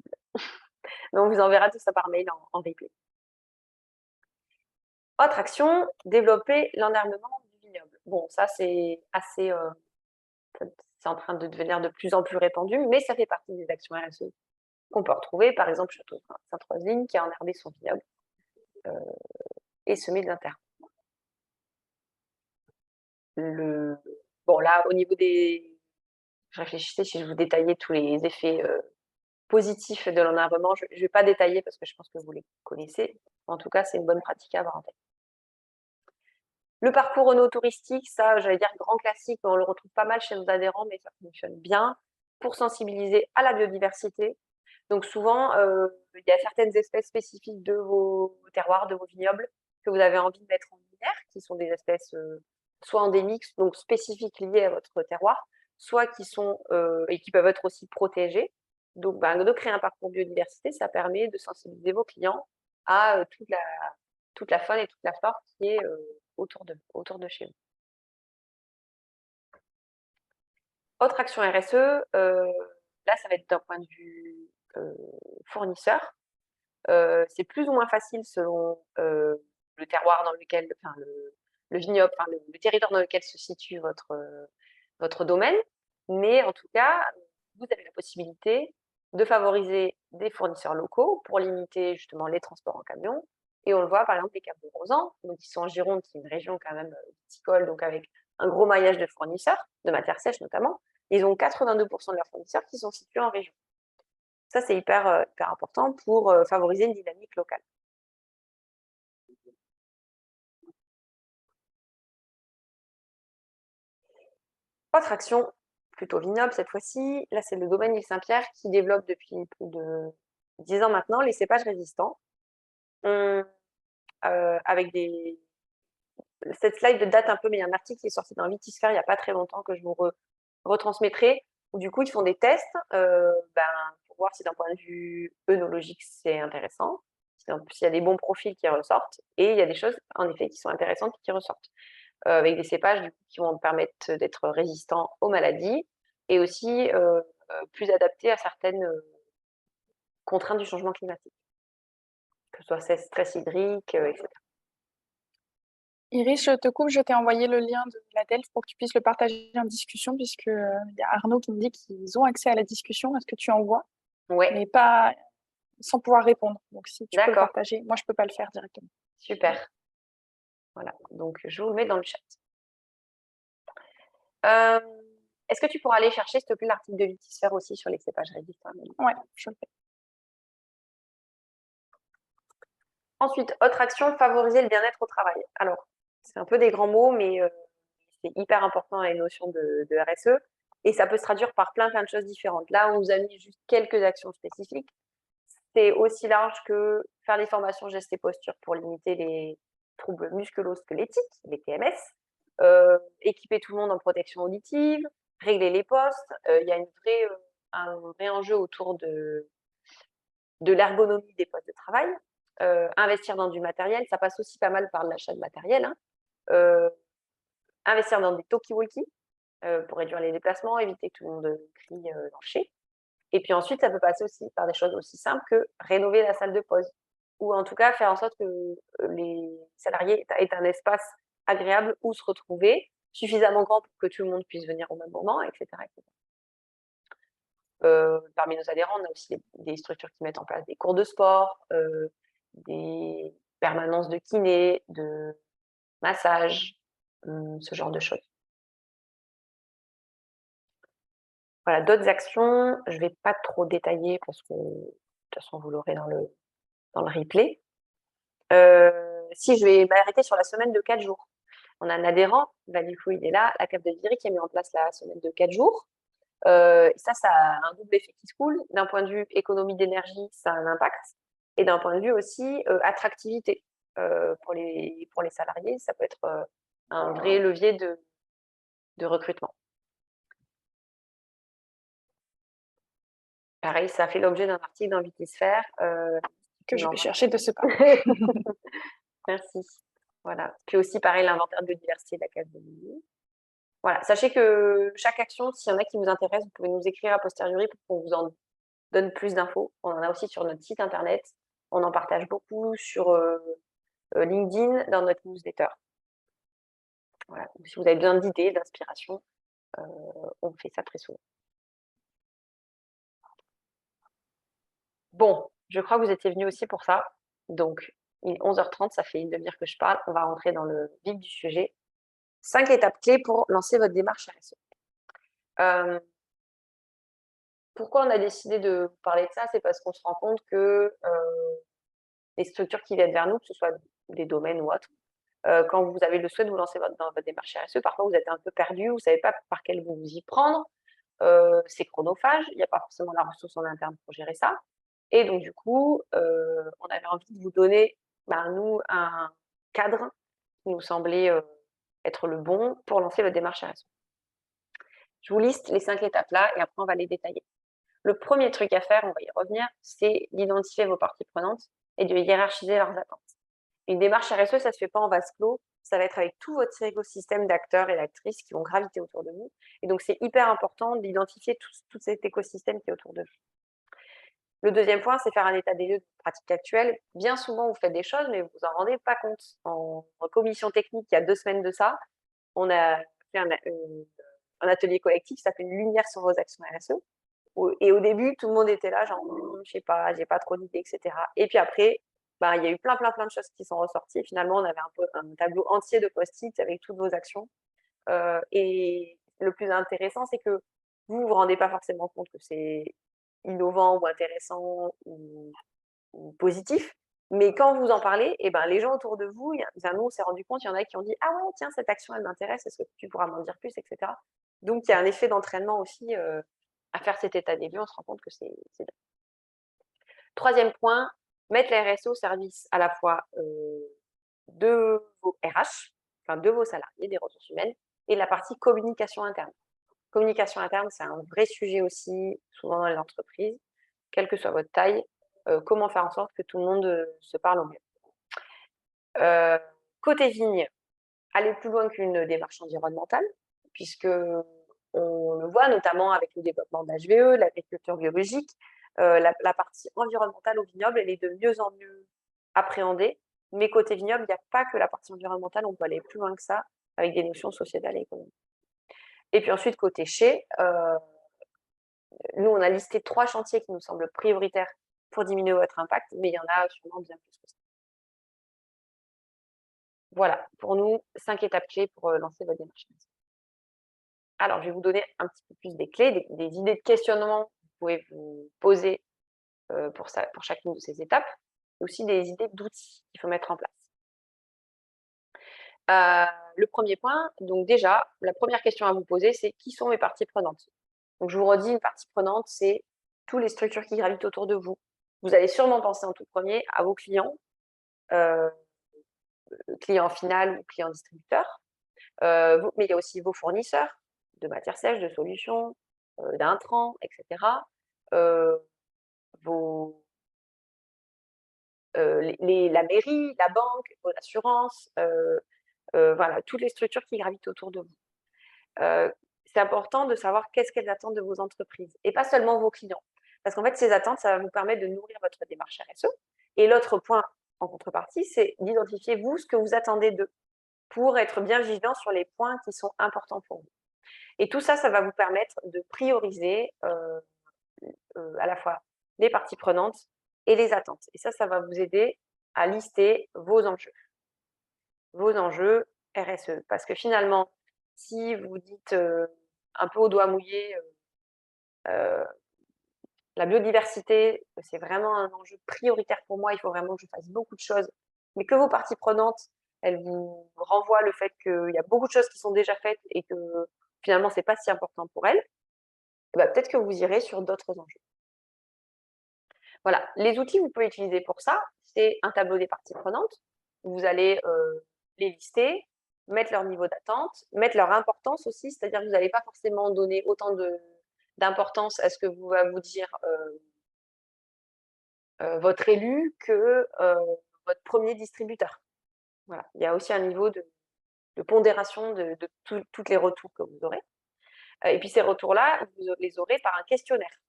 Mais on vous enverra tout ça par mail en replay. Autre action, développer l'enherbement du vignoble. Bon, ça, c'est assez... c'est en train de devenir de plus en plus répandu, mais ça fait partie des actions RSE qu'on peut retrouver. Par exemple, Château Sainte-Roselyne qui a enherbé son vignoble et semé de l'interne. Bon, là, au niveau des... Je réfléchissais si je vous détaillais tous les effets positifs de l'enherbement. Je ne vais pas détailler parce que je pense que vous les connaissez. En tout cas, c'est une bonne pratique à avoir en tête. Le parcours Renault touristique, ça, j'allais dire grand classique, mais on le retrouve pas mal chez nos adhérents, mais ça fonctionne bien pour sensibiliser à la biodiversité. Donc souvent, il y a certaines espèces spécifiques de vos terroirs, de vos vignobles, que vous avez envie de mettre en lumière, qui sont des espèces soit endémiques, donc spécifiques liées à votre terroir, soit qui sont et qui peuvent être aussi protégées. Donc, de créer un parcours biodiversité, ça permet de sensibiliser vos clients à toute la faune et toute la flore qui est autour de chez vous. Autre action RSE, là, ça va être d'un point de vue fournisseur. C'est plus ou moins facile selon le terroir dans lequel, enfin, le vignoble, enfin, le territoire dans lequel se situe votre domaine. Mais en tout cas, vous avez la possibilité de favoriser des fournisseurs locaux pour limiter justement les transports en camion. Et on le voit par exemple les Caps de Rozan, donc qui sont en Gironde, qui est une région quand même viticole, donc avec un gros maillage de fournisseurs, de matières sèches notamment. Ils ont 82% de leurs fournisseurs qui sont situés en région. Ça, c'est hyper important pour favoriser une dynamique locale. Autre action, plutôt vignoble cette fois-ci. Là, c'est le domaine Île Saint-Pierre qui développe depuis plus de 10 ans maintenant les cépages résistants. Avec des... Cette slide date un peu, mais il y a un article qui est sorti dans Vitisphère il n'y a pas très longtemps que je vous retransmettrai, où du coup, ils font des tests pour voir si d'un point de vue œnologique, c'est intéressant, s'il y a des bons profils qui ressortent, et il y a des choses, en effet, qui sont intéressantes qui ressortent, avec des cépages du coup, qui vont permettre d'être résistants aux maladies, et aussi plus adaptés à certaines contraintes du changement climatique, que ce soit stress hydrique, etc. Iris, je te coupe, je t'ai envoyé le lien de la DELF pour que tu puisses le partager en discussion, puisque il y a Arnaud qui me dit qu'ils ont accès à la discussion. Est-ce que tu envoies? Ouais. Mais pas sans pouvoir répondre. Donc, si tu peux le D'accord. partager, moi, je peux pas le faire directement. Super. Voilà, donc je vous le mets dans le chat. Est-ce que tu pourras aller chercher, s'il te plaît, l'article de Vitisphère aussi sur les cépages résistants, Amélie? Ouais, je le fais. Ensuite, autre action, favoriser le bien-être au travail. Alors, c'est un peu des grands mots, mais c'est hyper important à les notions de RSE. Et ça peut se traduire par plein de choses différentes. Là, on vous a mis juste quelques actions spécifiques. C'est aussi large que faire des formations gestes et postures pour limiter les troubles musculo-squelettiques, les TMS, équiper tout le monde en protection auditive, régler les postes. Il y a un vrai enjeu autour de l'ergonomie des postes de travail. Investir dans du matériel, ça passe aussi pas mal par l'achat de matériel. Hein. Investir dans des talkie-walkie pour réduire les déplacements, éviter que tout le monde crie dans le chez. Et puis ensuite, ça peut passer aussi par des choses aussi simples que rénover la salle de pause ou en tout cas faire en sorte que les salariés aient un espace agréable où se retrouver, suffisamment grand pour que tout le monde puisse venir au même moment, etc. Parmi nos adhérents, on a aussi des structures qui mettent en place des cours de sport, des permanences de kiné, de massage, ce genre de choses. Voilà, d'autres actions, je ne vais pas trop détailler parce que de toute façon, vous l'aurez dans le replay. Si je vais m'arrêter sur la semaine de 4 jours. On a un adhérent, bah, du coup, il est là, la CAF de Viry, qui a mis en place la semaine de 4 jours. Ça a un double effet qui se coule. D'un point de vue économie d'énergie, ça a un impact. Et d'un point de vue aussi attractivité pour les salariés, ça peut être un vrai levier de recrutement. Pareil, ça fait l'objet d'un article dans Vitisphère. Que je vais chercher de ce pas. Merci. Voilà. Puis aussi, pareil, l'inventaire de biodiversité de la case de Viry. Voilà. Sachez que chaque action, s'il y en a qui vous intéressent, vous pouvez nous écrire a posteriori pour qu'on vous en donne plus d'infos. On en a aussi sur notre site internet. On en partage beaucoup sur LinkedIn, dans notre newsletter. Voilà. Donc, si vous avez besoin d'idées, d'inspiration, on fait ça très souvent. Bon, je crois que vous étiez venus aussi pour ça. Donc, il est 11h30, ça fait une demi-heure que je parle. On va rentrer dans le vif du sujet. 5 étapes clés pour lancer votre démarche RSE. Pourquoi on a décidé de vous parler de ça? C'est parce qu'on se rend compte que les structures qui viennent vers nous, que ce soit des domaines ou autres, quand vous avez le souhait de vous lancer dans votre démarche RSE, parfois vous êtes un peu perdu, vous ne savez pas par quel vous y prendre. C'est chronophage, il n'y a pas forcément la ressource en interne pour gérer ça. Et donc, du coup, on avait envie de vous donner, nous, un cadre qui nous semblait être le bon pour lancer votre démarche RSE. Je vous liste les 5 étapes là et après, on va les détailler. Le premier truc à faire, on va y revenir, c'est d'identifier vos parties prenantes et de hiérarchiser leurs attentes. Une démarche RSE, ça ne se fait pas en vase clos, ça va être avec tout votre écosystème d'acteurs et d'actrices qui vont graviter autour de vous. Et donc, c'est hyper important d'identifier tout cet écosystème qui est autour de vous. Le deuxième point, c'est faire un état des lieux de pratique actuelle. Bien souvent, vous faites des choses, mais vous vous en rendez pas compte. En commission technique, il y a 2 semaines de ça, on a fait un atelier collectif qui s'appelle Lumière sur vos actions RSE. Et au début, tout le monde était là, genre, je sais pas, j'ai pas trop d'idées, etc. Et puis après, il y a eu plein de choses qui sont ressorties. Finalement, on avait un tableau entier de post-it avec toutes vos actions. Et le plus intéressant, c'est que vous ne vous rendez pas forcément compte que c'est innovant ou intéressant ou positif. Mais quand vous en parlez, les gens autour de vous, nous, on s'est rendu compte, il y en a qui ont dit « Ah ouais, tiens, cette action, elle m'intéresse, est-ce que tu pourras m'en dire plus, etc. » Donc, il y a un effet d'entraînement aussi à faire cet état des lieux, on se rend compte que c'est bien. Troisième point, mettre la RSE au service à la fois de vos RH, enfin de vos salariés, des ressources humaines, et la partie communication interne. Communication interne, c'est un vrai sujet aussi, souvent dans les entreprises, quelle que soit votre taille, comment faire en sorte que tout le monde se parle au mieux. Côté vigne, aller plus loin qu'une démarche environnementale, puisque on le voit notamment avec le développement de l'HVE, l'agriculture biologique, la partie environnementale au vignoble, elle est de mieux en mieux appréhendée. Mais côté vignoble, il n'y a pas que la partie environnementale, on peut aller plus loin que ça avec des notions sociétales et économiques. Et puis ensuite, côté chais, nous, on a listé 3 chantiers qui nous semblent prioritaires pour diminuer votre impact, mais il y en a sûrement bien plus que ça. Voilà, pour nous, 5 étapes clés pour lancer votre démarche. Alors, je vais vous donner un petit peu plus des clés, des idées de questionnement que vous pouvez vous poser pour chacune de ces étapes, et aussi des idées d'outils qu'il faut mettre en place. Le premier point, donc déjà, la première question à vous poser, c'est qui sont mes parties prenantes? Donc, je vous redis, une partie prenante, c'est toutes les structures qui gravitent autour de vous. Vous allez sûrement penser en tout premier à vos clients, clients final ou clients distributeurs, mais il y a aussi vos fournisseurs de matières sèches, de solutions, d'intrants, etc. Vos, la mairie, la banque, vos assurances, voilà, toutes les structures qui gravitent autour de vous. C'est important de savoir qu'est-ce qu'elles attendent de vos entreprises et pas seulement vos clients. Parce qu'en fait, ces attentes, ça va vous permettre de nourrir votre démarche RSE. Et l'autre point en contrepartie, c'est d'identifier vous ce que vous attendez d'eux pour être bien vigilant sur les points qui sont importants pour vous. Et tout ça, ça va vous permettre de prioriser à la fois les parties prenantes et les attentes. Et ça va vous aider à lister vos enjeux RSE. Parce que finalement, si vous dites un peu au doigt mouillé, la biodiversité, c'est vraiment un enjeu prioritaire pour moi, il faut vraiment que je fasse beaucoup de choses, mais que vos parties prenantes, elles vous renvoient le fait qu'il y a beaucoup de choses qui sont déjà faites et que finalement, ce n'est pas si important pour elles, eh ben, peut-être que vous irez sur d'autres enjeux. Voilà, les outils que vous pouvez utiliser pour ça, c'est un tableau des parties prenantes. Vous allez les lister, mettre leur niveau d'attente, mettre leur importance aussi, c'est-à-dire que vous n'allez pas forcément donner autant d'importance à ce que va vous dire votre élu que votre premier distributeur. Voilà, il y a aussi un niveau de pondération de tous les retours que vous aurez. Et puis ces retours-là, vous les aurez par un questionnaire.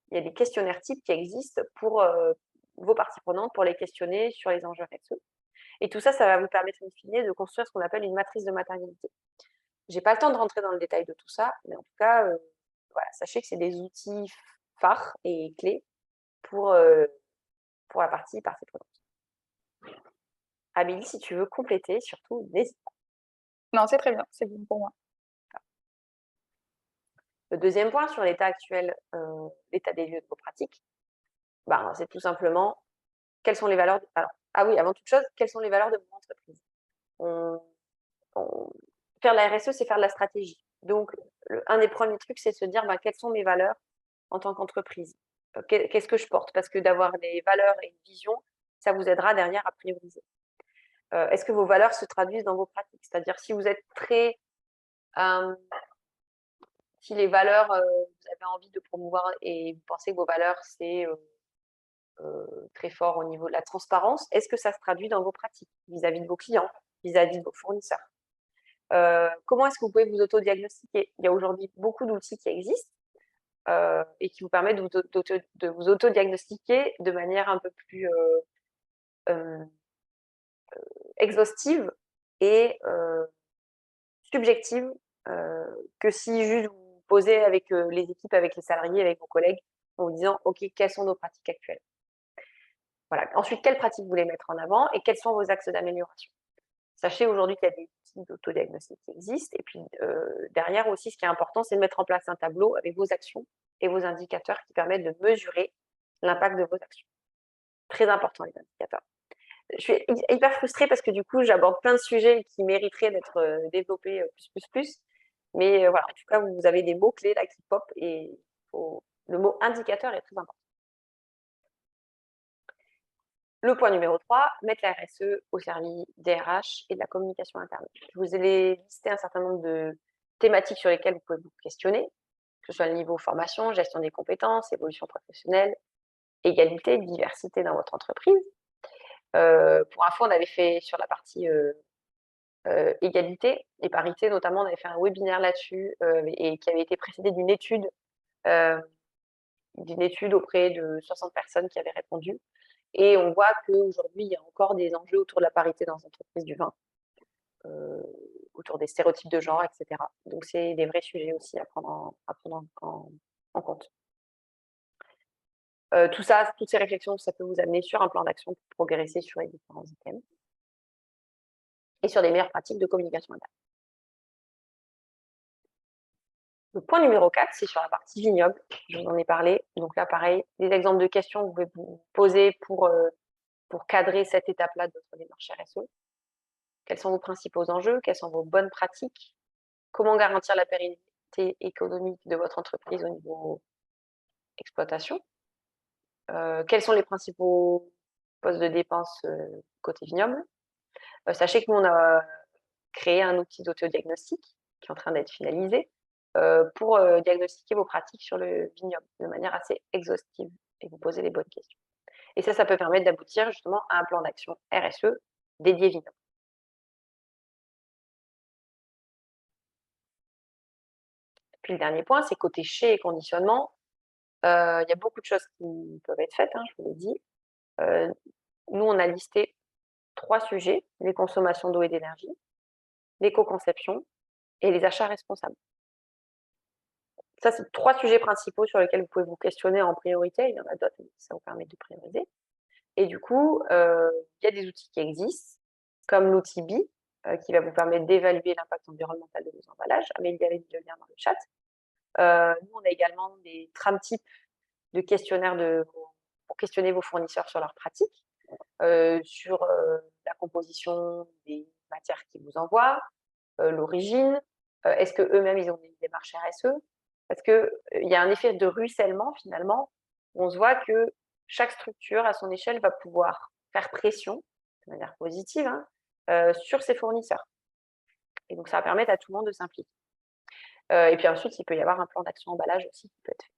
Il y a des questionnaires types qui existent pour vos parties prenantes, pour les questionner sur les enjeux RSE. Et tout ça, ça va vous permettre in fine de construire ce qu'on appelle une matrice de matérialité. Je n'ai pas le temps de rentrer dans le détail de tout ça, mais en tout cas, voilà, sachez que c'est des outils phares et clés pour la partie prenante. Amélie, si tu veux compléter, surtout, n'hésite pas. Non, c'est très bien, c'est bon pour moi. Le deuxième point sur l'état actuel, l'état des lieux de vos pratiques, ben, c'est tout simplement quelles sont les valeurs. Alors, ah oui, avant toute chose, quelles sont les valeurs de mon entreprise? Faire de la RSE, c'est faire de la stratégie. Donc, un des premiers trucs, c'est de se dire ben, quelles sont mes valeurs en tant qu'entreprise? Qu'est-ce que je porte? Parce que d'avoir des valeurs et une vision, ça vous aidera derrière à prioriser. Est-ce que vos valeurs se traduisent dans vos pratiques? C'est-à-dire si vous êtes très si les valeurs, vous avez envie de promouvoir et vous pensez que vos valeurs, c'est très fort au niveau de la transparence, est-ce que ça se traduit dans vos pratiques vis-à-vis de vos clients, vis-à-vis de vos fournisseurs? Comment est-ce que vous pouvez vous autodiagnostiquer? Il y a aujourd'hui beaucoup d'outils qui existent et qui vous permettent de vous autodiagnostiquer de manière un peu plus exhaustive et subjective que si juste vous posez avec les équipes, avec les salariés, avec vos collègues, en vous disant OK, quelles sont nos pratiques actuelles? Voilà. Ensuite, quelles pratiques vous voulez mettre en avant et quels sont vos axes d'amélioration? Sachez aujourd'hui qu'il y a des outils d'autodiagnostic qui existent. Et puis derrière aussi, ce qui est important, c'est de mettre en place un tableau avec vos actions et vos indicateurs qui permettent de mesurer l'impact de vos actions. Très important, les indicateurs. Je suis hyper frustrée parce que du coup, j'aborde plein de sujets qui mériteraient d'être développés plus. Mais voilà, en tout cas, vous avez des mots-clés là qui pop et le mot indicateur est très important. Le point numéro 3, mettre la RSE au service des RH et de la communication interne. Je vous ai listé un certain nombre de thématiques sur lesquelles vous pouvez vous questionner, que ce soit le niveau formation, gestion des compétences, évolution professionnelle, égalité, diversité dans votre entreprise. Pour info, on avait fait sur la partie égalité et parité, notamment, on avait fait un webinaire là-dessus et qui avait été précédé d'une étude auprès de 60 personnes qui avaient répondu. Et on voit qu'aujourd'hui, il y a encore des enjeux autour de la parité dans les entreprises du vin, autour des stéréotypes de genre, etc. Donc, c'est des vrais sujets aussi à prendre en compte. Tout ça, toutes ces réflexions, ça peut vous amener sur un plan d'action pour progresser sur les différents items et sur des meilleures pratiques de communication interne. Le point numéro 4, c'est sur la partie vignoble. Je vous en ai parlé. Donc là, pareil, des exemples de questions que vous pouvez vous poser pour cadrer cette étape-là de votre démarche RSE. Quels sont vos principaux enjeux? Quelles sont vos bonnes pratiques? Comment garantir la pérennité économique de votre entreprise au niveau exploitation? Quels sont les principaux postes de dépenses côté vignoble? Sachez que nous, on a créé un outil d'autodiagnostic qui est en train d'être finalisé pour diagnostiquer vos pratiques sur le vignoble de manière assez exhaustive et vous poser les bonnes questions. Et ça peut permettre d'aboutir justement à un plan d'action RSE dédié vignoble. Puis le dernier point, c'est côté chais et conditionnement. Il y a beaucoup de choses qui peuvent être faites, hein, je vous l'ai dit. Nous, on a listé 3 sujets, les consommations d'eau et d'énergie, l'éco-conception et les achats responsables. Ça, c'est 3 sujets principaux sur lesquels vous pouvez vous questionner en priorité. Il y en a d'autres, mais ça vous permet de prioriser. Et du coup, il y a des outils qui existent, comme l'outil BI, qui va vous permettre d'évaluer l'impact environnemental de vos emballages. Amélie avait mis le lien dans le chat. Nous, on a également des tram-types de questionnaires pour questionner vos fournisseurs sur leurs pratiques, sur la composition des matières qu'ils vous envoient, l'origine, est-ce qu'eux-mêmes, ils ont une démarche RSE? Parce qu'il y a un effet de ruissellement, finalement, où on se voit que chaque structure, à son échelle, va pouvoir faire pression, de manière positive, hein, sur ses fournisseurs. Et donc, ça va permettre à tout le monde de s'impliquer. Et puis ensuite, il peut y avoir un plan d'action emballage aussi qui peut être fait.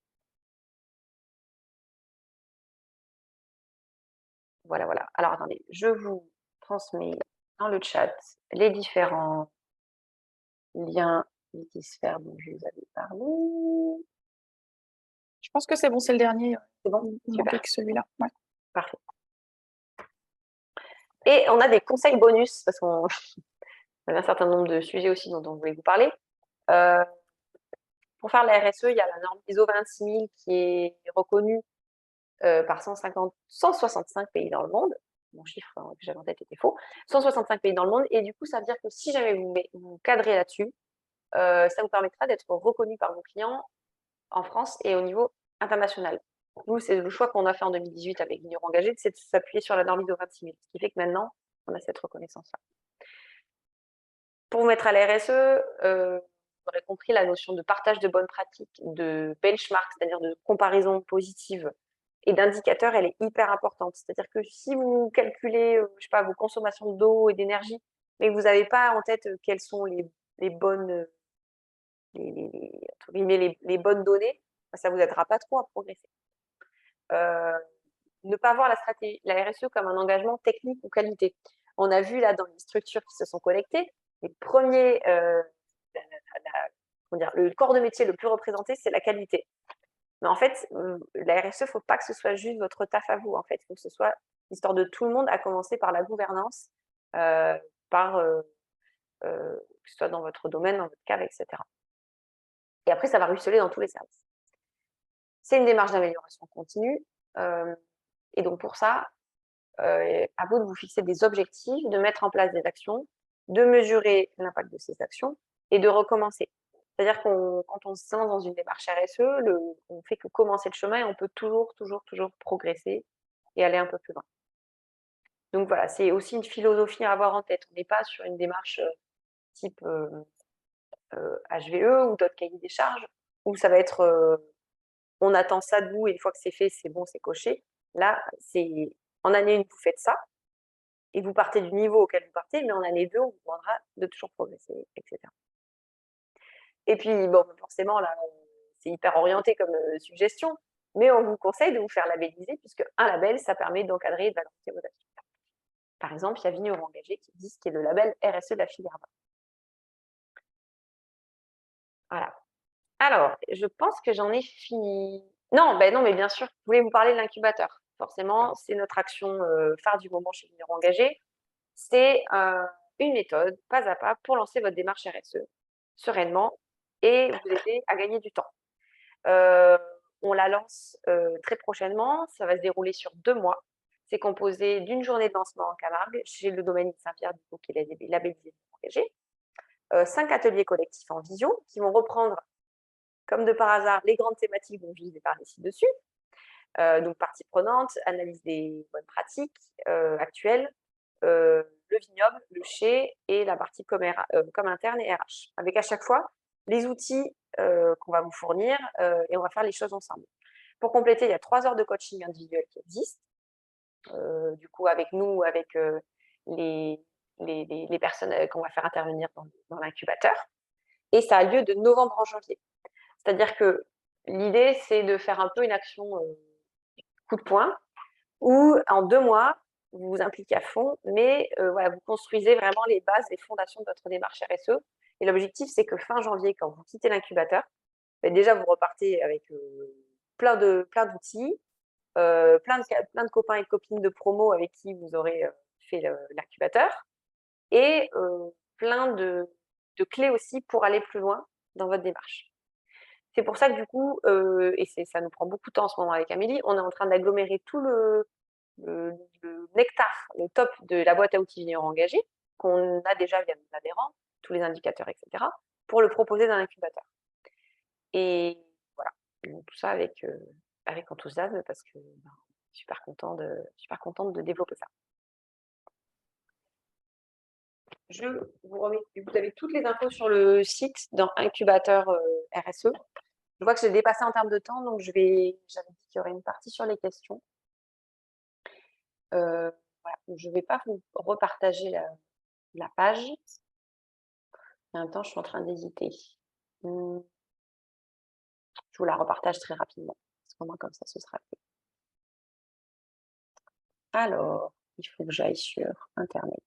Voilà, voilà. Alors, attendez, je vous transmets dans le chat les différents liens Vitisphère dont je vous avais parlé. Je pense que c'est bon, c'est le dernier. C'est bon? Il Super. manquait que celui-là. Ouais. Parfait. Et on a des conseils bonus, parce qu'on a un certain nombre de sujets aussi dont on voulait vous parler. Pour faire la RSE, il y a la norme ISO 26000 qui est reconnue par 165 pays dans le monde. Mon chiffre que j'avais en tête était faux. 165 pays dans le monde. Et du coup, ça veut dire que si jamais vous cadrez là-dessus, ça vous permettra d'être reconnu par vos clients en France et au niveau international. Nous, c'est le choix qu'on a fait en 2018 avec Vignerons Engagés, c'est de s'appuyer sur la norme ISO 26000, ce qui fait que maintenant, on a cette reconnaissance-là. Pour vous mettre à la RSE, vous aurez compris la notion de partage de bonnes pratiques, de benchmark, c'est-à-dire de comparaison positive, et d'indicateurs, elle est hyper importante. C'est-à-dire que si vous calculez, je sais pas, vos consommations d'eau et d'énergie, mais que vous n'avez pas en tête quelles sont les bonnes, les bonnes données, ça ne vous aidera pas trop à progresser. Ne pas voir la RSE comme un engagement technique ou qualité. On a vu là dans les structures qui se sont connectées, les premiers, le corps de métier le plus représenté, c'est la qualité. Mais en fait, la RSE, il ne faut pas que ce soit juste votre taf à vous. En fait, il faut que ce soit l'histoire de tout le monde, à commencer par la gouvernance, que ce soit dans votre domaine, dans votre cave, etc. Et après, ça va ruisseler dans tous les services. C'est une démarche d'amélioration continue. Et donc, pour ça, à vous de vous fixer des objectifs, de mettre en place des actions, de mesurer l'impact de ces actions et de recommencer. C'est-à-dire quand on se lance dans une démarche RSE, on fait que commencer le chemin et on peut toujours progresser et aller un peu plus loin. Donc voilà, c'est aussi une philosophie à avoir en tête. On n'est pas sur une démarche type HVE ou d'autres cahiers des charges, où ça va être on attend ça de vous et une fois que c'est fait, c'est bon, c'est coché. Là, c'est en année 1, vous faites ça et vous partez du niveau auquel vous partez, mais en année 2, on vous demandera de toujours progresser, etc. Et puis, bon, forcément, là, c'est hyper orienté comme suggestion, mais on vous conseille de vous faire labelliser, puisque un label, ça permet d'encadrer et de valoriser vos actions. Par exemple, il y a Vignerons Engagés qui dit qui est le label RSE de la filière vin. Voilà. Alors, je pense que j'en ai fini. Non, mais bien sûr, je voulais vous parler de l'incubateur. Forcément, c'est notre action phare du moment chez Vignerons Engagés. C'est une méthode, pas à pas, pour lancer votre démarche RSE sereinement et vous aider à gagner du temps. On la lance très prochainement. Ça va se dérouler sur 2 mois. C'est composé d'une journée de lancement en Camargue, chez le domaine de Saint-Pierre, du coup, qui est labellisé engagé. 5 ateliers collectifs en visio qui vont reprendre comme de par hasard, les grandes thématiques dont je vous ai parlé ci-dessus. Donc, partie prenante, analyse des bonnes pratiques actuelles, le vignoble, le chai et la partie com interne et RH. Avec à chaque fois les outils qu'on va vous fournir et on va faire les choses ensemble. Pour compléter, il y a 3 heures de coaching individuel qui existent. Du coup, avec nous, avec les personnes qu'on va faire intervenir dans l'incubateur. Et ça a lieu de novembre en janvier. C'est-à-dire que l'idée, c'est de faire un peu une action coup de poing, où en 2 mois, vous vous impliquez à fond, mais voilà, vous construisez vraiment les bases, les fondations de votre démarche RSE. Et l'objectif, c'est que fin janvier, quand vous quittez l'incubateur, déjà, vous repartez avec plein d'outils, plein de copains et de copines de promo avec qui vous aurez fait l'incubateur, et plein de clés aussi pour aller plus loin dans votre démarche. C'est pour ça que du coup, et ça nous prend beaucoup de temps en ce moment avec Amélie, on est en train d'agglomérer tout le nectar, le top de la boîte à outils Vignerons Engagés, qu'on a déjà via nos adhérents, tous les indicateurs, etc., pour le proposer dans l'incubateur. Et voilà, donc, tout ça avec enthousiasme parce que super contente de développer ça. Je vous remets, vous avez toutes les infos sur le site dans Incubateur RSE. Je vois que j'ai dépassé en termes de temps, donc j'avais dit qu'il y aurait une partie sur les questions. Voilà, je ne vais pas vous repartager la page. En même temps, je suis en train d'hésiter. Je vous la repartage très rapidement, parce qu'au moins comme ça, ce sera fait. Alors, il faut que j'aille sur Internet.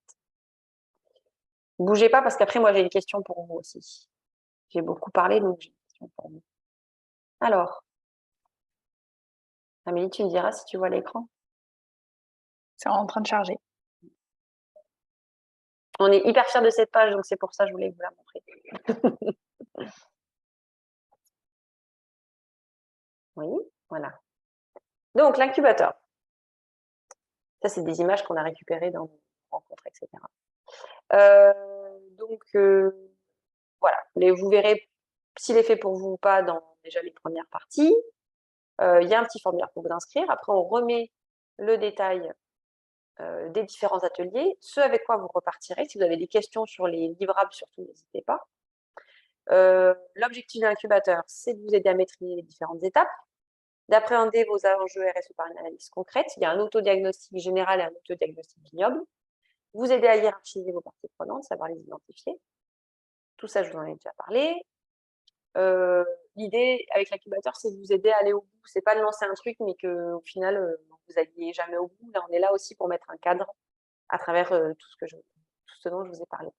Bougez pas, parce qu'après, moi, j'ai une question pour vous aussi. J'ai beaucoup parlé, donc j'ai une question pour vous. Alors, Amélie, tu me diras si tu vois l'écran. C'est en train de charger. On est hyper fiers de cette page, donc c'est pour ça que je voulais vous la montrer. Oui, voilà. Donc, l'incubateur. Ça, c'est des images qu'on a récupérées dans nos rencontres, etc. Voilà. Vous verrez s'il est fait pour vous ou pas dans déjà les premières parties. Il y a un petit formulaire pour vous inscrire. Après, on remet le détail des différents ateliers, ce avec quoi vous repartirez. Si vous avez des questions sur les livrables, surtout, n'hésitez pas. L'objectif de l'incubateur, c'est de vous aider à maîtriser les différentes étapes, d'appréhender vos enjeux RSE par une analyse concrète. Il y a un autodiagnostic général et un autodiagnostic vignoble. Vous aider à hiérarchiser vos parties prenantes, savoir les identifier. Tout ça, je vous en ai déjà parlé. L'idée avec l'incubateur, c'est de vous aider à aller au bout. C'est pas de lancer un truc, mais qu'au final, vous n'alliez jamais au bout. Là, on est là aussi pour mettre un cadre à travers tout ce dont je vous ai parlé.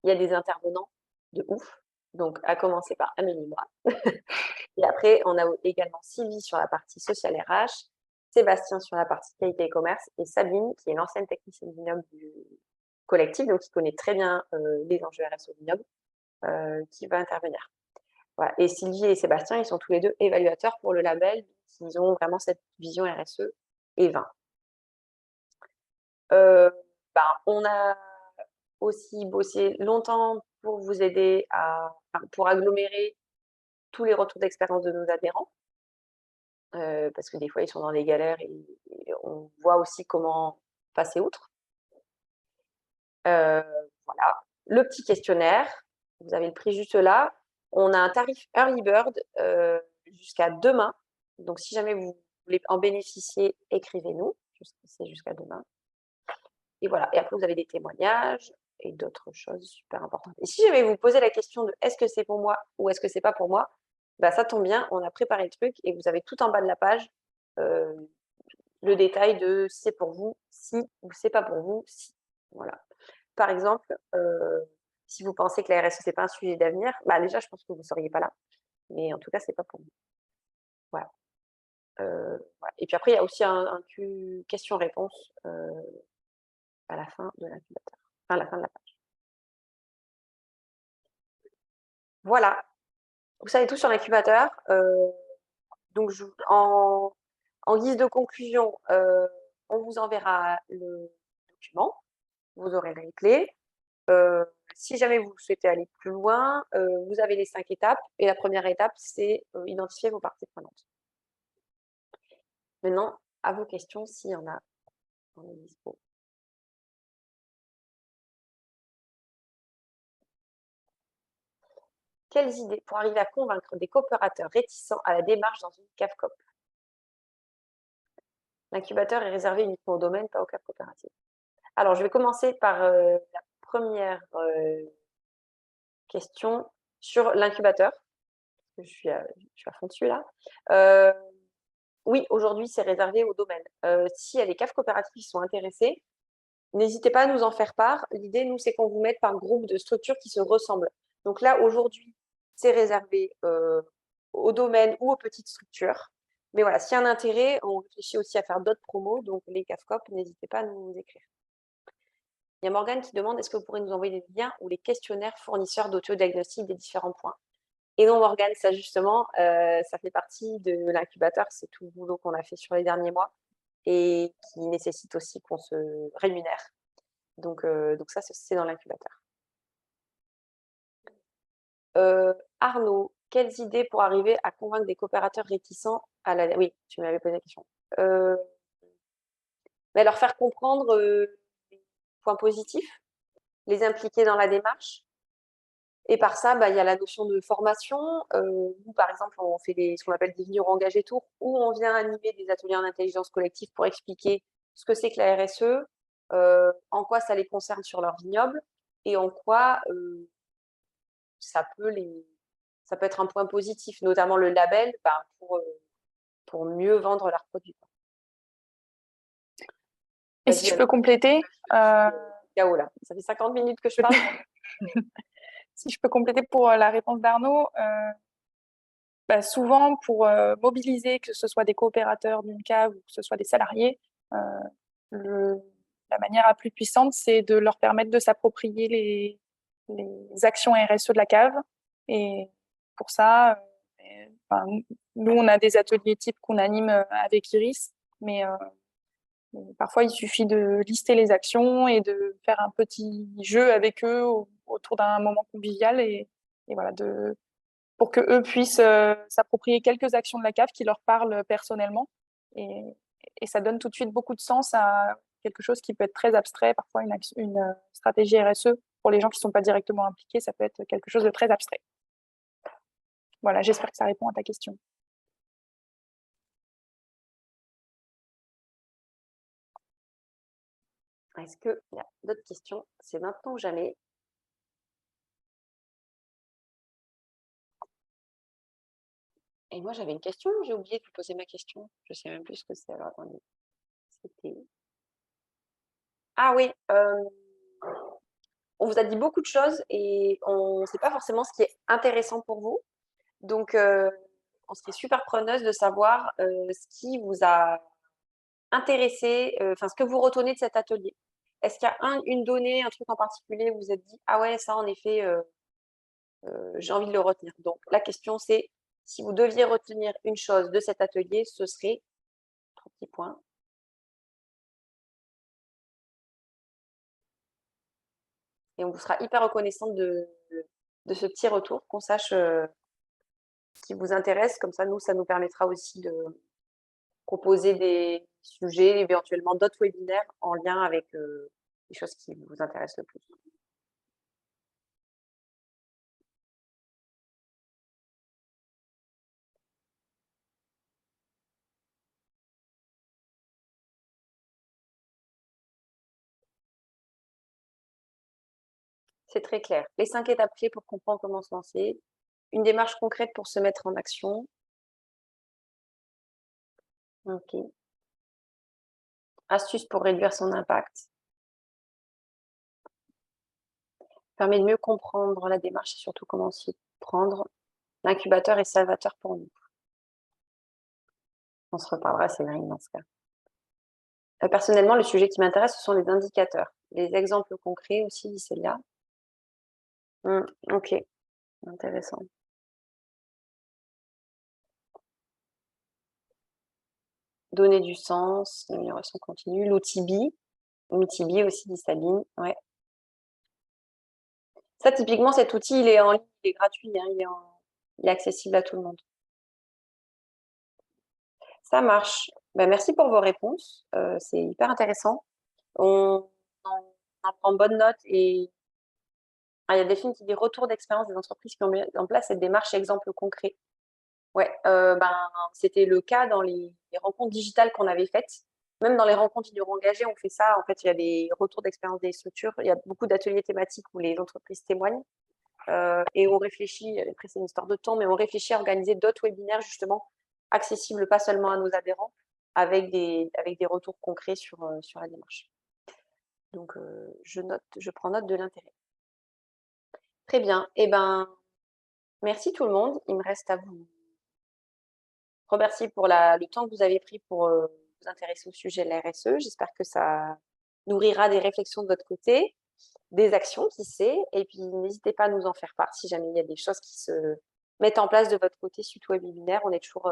Il y a des intervenants de ouf, donc à commencer par Amélie et moi. Et après, on a également Sylvie sur la partie social RH, Sébastien sur la partie qualité et commerce, et Sabine, qui est l'ancienne technicienne vignoble du collectif, donc qui connaît très bien les enjeux RSE au vignoble, qui va intervenir. Voilà. Et Sylvie et Sébastien, ils sont tous les deux évaluateurs pour le label, ils ont vraiment cette vision RSE et vin. On a aussi bossé longtemps pour vous aider pour agglomérer tous les retours d'expérience de nos adhérents, parce que des fois, ils sont dans des galères et on voit aussi comment passer outre. Voilà. Le petit questionnaire, vous avez le prix juste là. On a un tarif Early Bird jusqu'à demain. Donc, si jamais vous voulez en bénéficier, écrivez-nous. C'est jusqu'à demain. Et voilà. Et après, vous avez des témoignages et d'autres choses super importantes. Et si jamais vous posez la question de est-ce que c'est pour moi ou est-ce que c'est pas pour moi, bah, ça tombe bien, on a préparé le truc et vous avez tout en bas de la page le détail de si c'est pour vous, si ou c'est pas pour vous, si. Voilà. Par exemple, si vous pensez que la RSE, c'est pas un sujet d'avenir, bah déjà, je pense que vous ne seriez pas là. Mais en tout cas, c'est pas pour vous. Voilà. Voilà. Et puis après, il y a aussi un question-réponse à la fin de l'incubateur, enfin, à la fin de la page. Voilà. Vous savez tout sur l'incubateur. Donc, en guise de conclusion, on vous enverra le document. Vous aurez les clés. si jamais vous souhaitez aller plus loin, vous avez les 5 étapes. Et la première étape, c'est identifier vos parties prenantes. Maintenant, à vos questions, s'il y en a. On est dispo. Quelles idées pour arriver à convaincre des coopérateurs réticents à la démarche dans une CAF coop? L'incubateur est réservé uniquement au domaine, pas aux CAF coopératives. Alors, je vais commencer par la première question sur l'incubateur. Je suis à fond dessus là. Oui, aujourd'hui, c'est réservé au domaine. S'il y a des CAF coopératives qui sont intéressées, n'hésitez pas à nous en faire part. L'idée, nous, c'est qu'on vous mette par groupe de structures qui se ressemblent. Donc là, aujourd'hui, c'est réservé au domaine ou aux petites structures. Mais voilà, s'il y a un intérêt, on réfléchit aussi à faire d'autres promos. Donc les CAFCOP, n'hésitez pas à nous écrire. Il y a Morgane qui demande, est-ce que vous pourrez nous envoyer les liens ou les questionnaires fournisseurs d'autodiagnostic des différents points? Et non, Morgane, ça justement, ça fait partie de l'incubateur. C'est tout le boulot qu'on a fait sur les derniers mois et qui nécessite aussi qu'on se rémunère. Donc ça, c'est dans l'incubateur. Arnaud, quelles idées pour arriver à convaincre des coopérateurs réticents à la... Oui, tu m'avais posé la question. Mais leur faire comprendre les points positifs, les impliquer dans la démarche. Et par ça, il y a la notion de formation. Nous, par exemple, on fait ce qu'on appelle des vignerons engagés tours, où on vient animer des ateliers en intelligence collective pour expliquer ce que c'est que la RSE, en quoi ça les concerne sur leur vignoble, et en quoi ça peut être un point positif, notamment le label, pour mieux vendre leurs produits. Et si je peux compléter, chaos là. Ça fait 50 minutes que je parle. si je peux compléter pour la réponse d'Arnaud, souvent pour mobiliser, que ce soit des coopérateurs d'une cave ou que ce soit des salariés, la manière la plus puissante, c'est de leur permettre de s'approprier les actions RSE de la cave. Et pour ça, nous, on a des ateliers types qu'on anime avec Iris, mais parfois, il suffit de lister les actions et de faire un petit jeu avec eux autour d'un moment convivial et voilà, pour que eux puissent s'approprier quelques actions de la cave qui leur parlent personnellement. Et ça donne tout de suite beaucoup de sens à quelque chose qui peut être très abstrait. Parfois, une stratégie RSE, pour les gens qui ne sont pas directement impliqués, ça peut être quelque chose de très abstrait. Voilà, j'espère que ça répond à ta question. Est-ce qu'il y a d'autres questions? C'est maintenant ou jamais. Et moi, j'avais une question, j'ai oublié de vous poser ma question. Je ne sais même plus ce que c'est. Alors, attendez. C'était... Ah oui, on vous a dit beaucoup de choses et on ne sait pas forcément ce qui est intéressant pour vous. Donc, on serait super preneuse de savoir ce qui vous a intéressé, ce que vous retenez de cet atelier. Est-ce qu'il y a une donnée, un truc en particulier où vous vous êtes dit, ah ouais, ça en effet, j'ai envie de le retenir. Donc, la question c'est, si vous deviez retenir une chose de cet atelier, ce serait, 3 petits points. Et on vous sera hyper reconnaissante de ce petit retour, qu'on sache ce qui vous intéresse. Comme ça, nous, ça nous permettra aussi de proposer des sujets, éventuellement d'autres webinaires en lien avec les choses qui vous intéressent le plus. C'est très clair. Les 5 étapes clés pour comprendre comment se lancer. Une démarche concrète pour se mettre en action. Ok. Astuces pour réduire son impact. Permet de mieux comprendre la démarche et surtout comment s'y prendre. L'incubateur est salvateur pour nous. On se reparlera, Séverine, dans ce cas. Personnellement, le sujet qui m'intéresse, ce sont les indicateurs. Les exemples concrets aussi, dit Célia. Ok, intéressant. Donner du sens, l'amélioration continue. L'outil BI aussi, dit Sabine. Ouais. Ça, typiquement, cet outil, il est en ligne, il est gratuit, hein, il est accessible à tout le monde. Ça marche. Ben, merci pour vos réponses. C'est hyper intéressant. On en prend bonne note et il y a des films qui disent retour d'expérience des entreprises qui ont mis en place cette démarche exemple concret. Ouais, c'était le cas dans les rencontres digitales qu'on avait faites. Même dans les rencontres ignorants engagées, on fait ça. En fait, il y a des retours d'expérience des structures. Il y a beaucoup d'ateliers thématiques où les entreprises témoignent. Et on réfléchit, après c'est une histoire de temps, mais on réfléchit à organiser d'autres webinaires justement accessibles pas seulement à nos adhérents, avec des retours concrets sur la démarche. Donc, je prends note de l'intérêt. Très bien. Eh ben, merci tout le monde. Il me reste à vous remercier pour le temps que vous avez pris pour vous intéresser au sujet de la RSE. J'espère que ça nourrira des réflexions de votre côté, des actions, qui sait. Et puis, n'hésitez pas à nous en faire part si jamais il y a des choses qui se mettent en place de votre côté suite au webinaire. On est toujours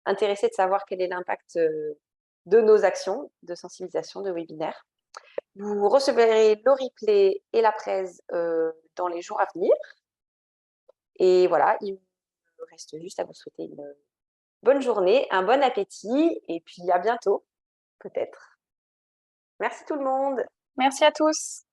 intéressé de savoir quel est l'impact de nos actions de sensibilisation de webinaire. Vous recevrez le replay et la presse dans les jours à venir. Et voilà, il me reste juste à vous souhaiter une bonne journée, un bon appétit et puis à bientôt, peut-être. Merci tout le monde. Merci à tous.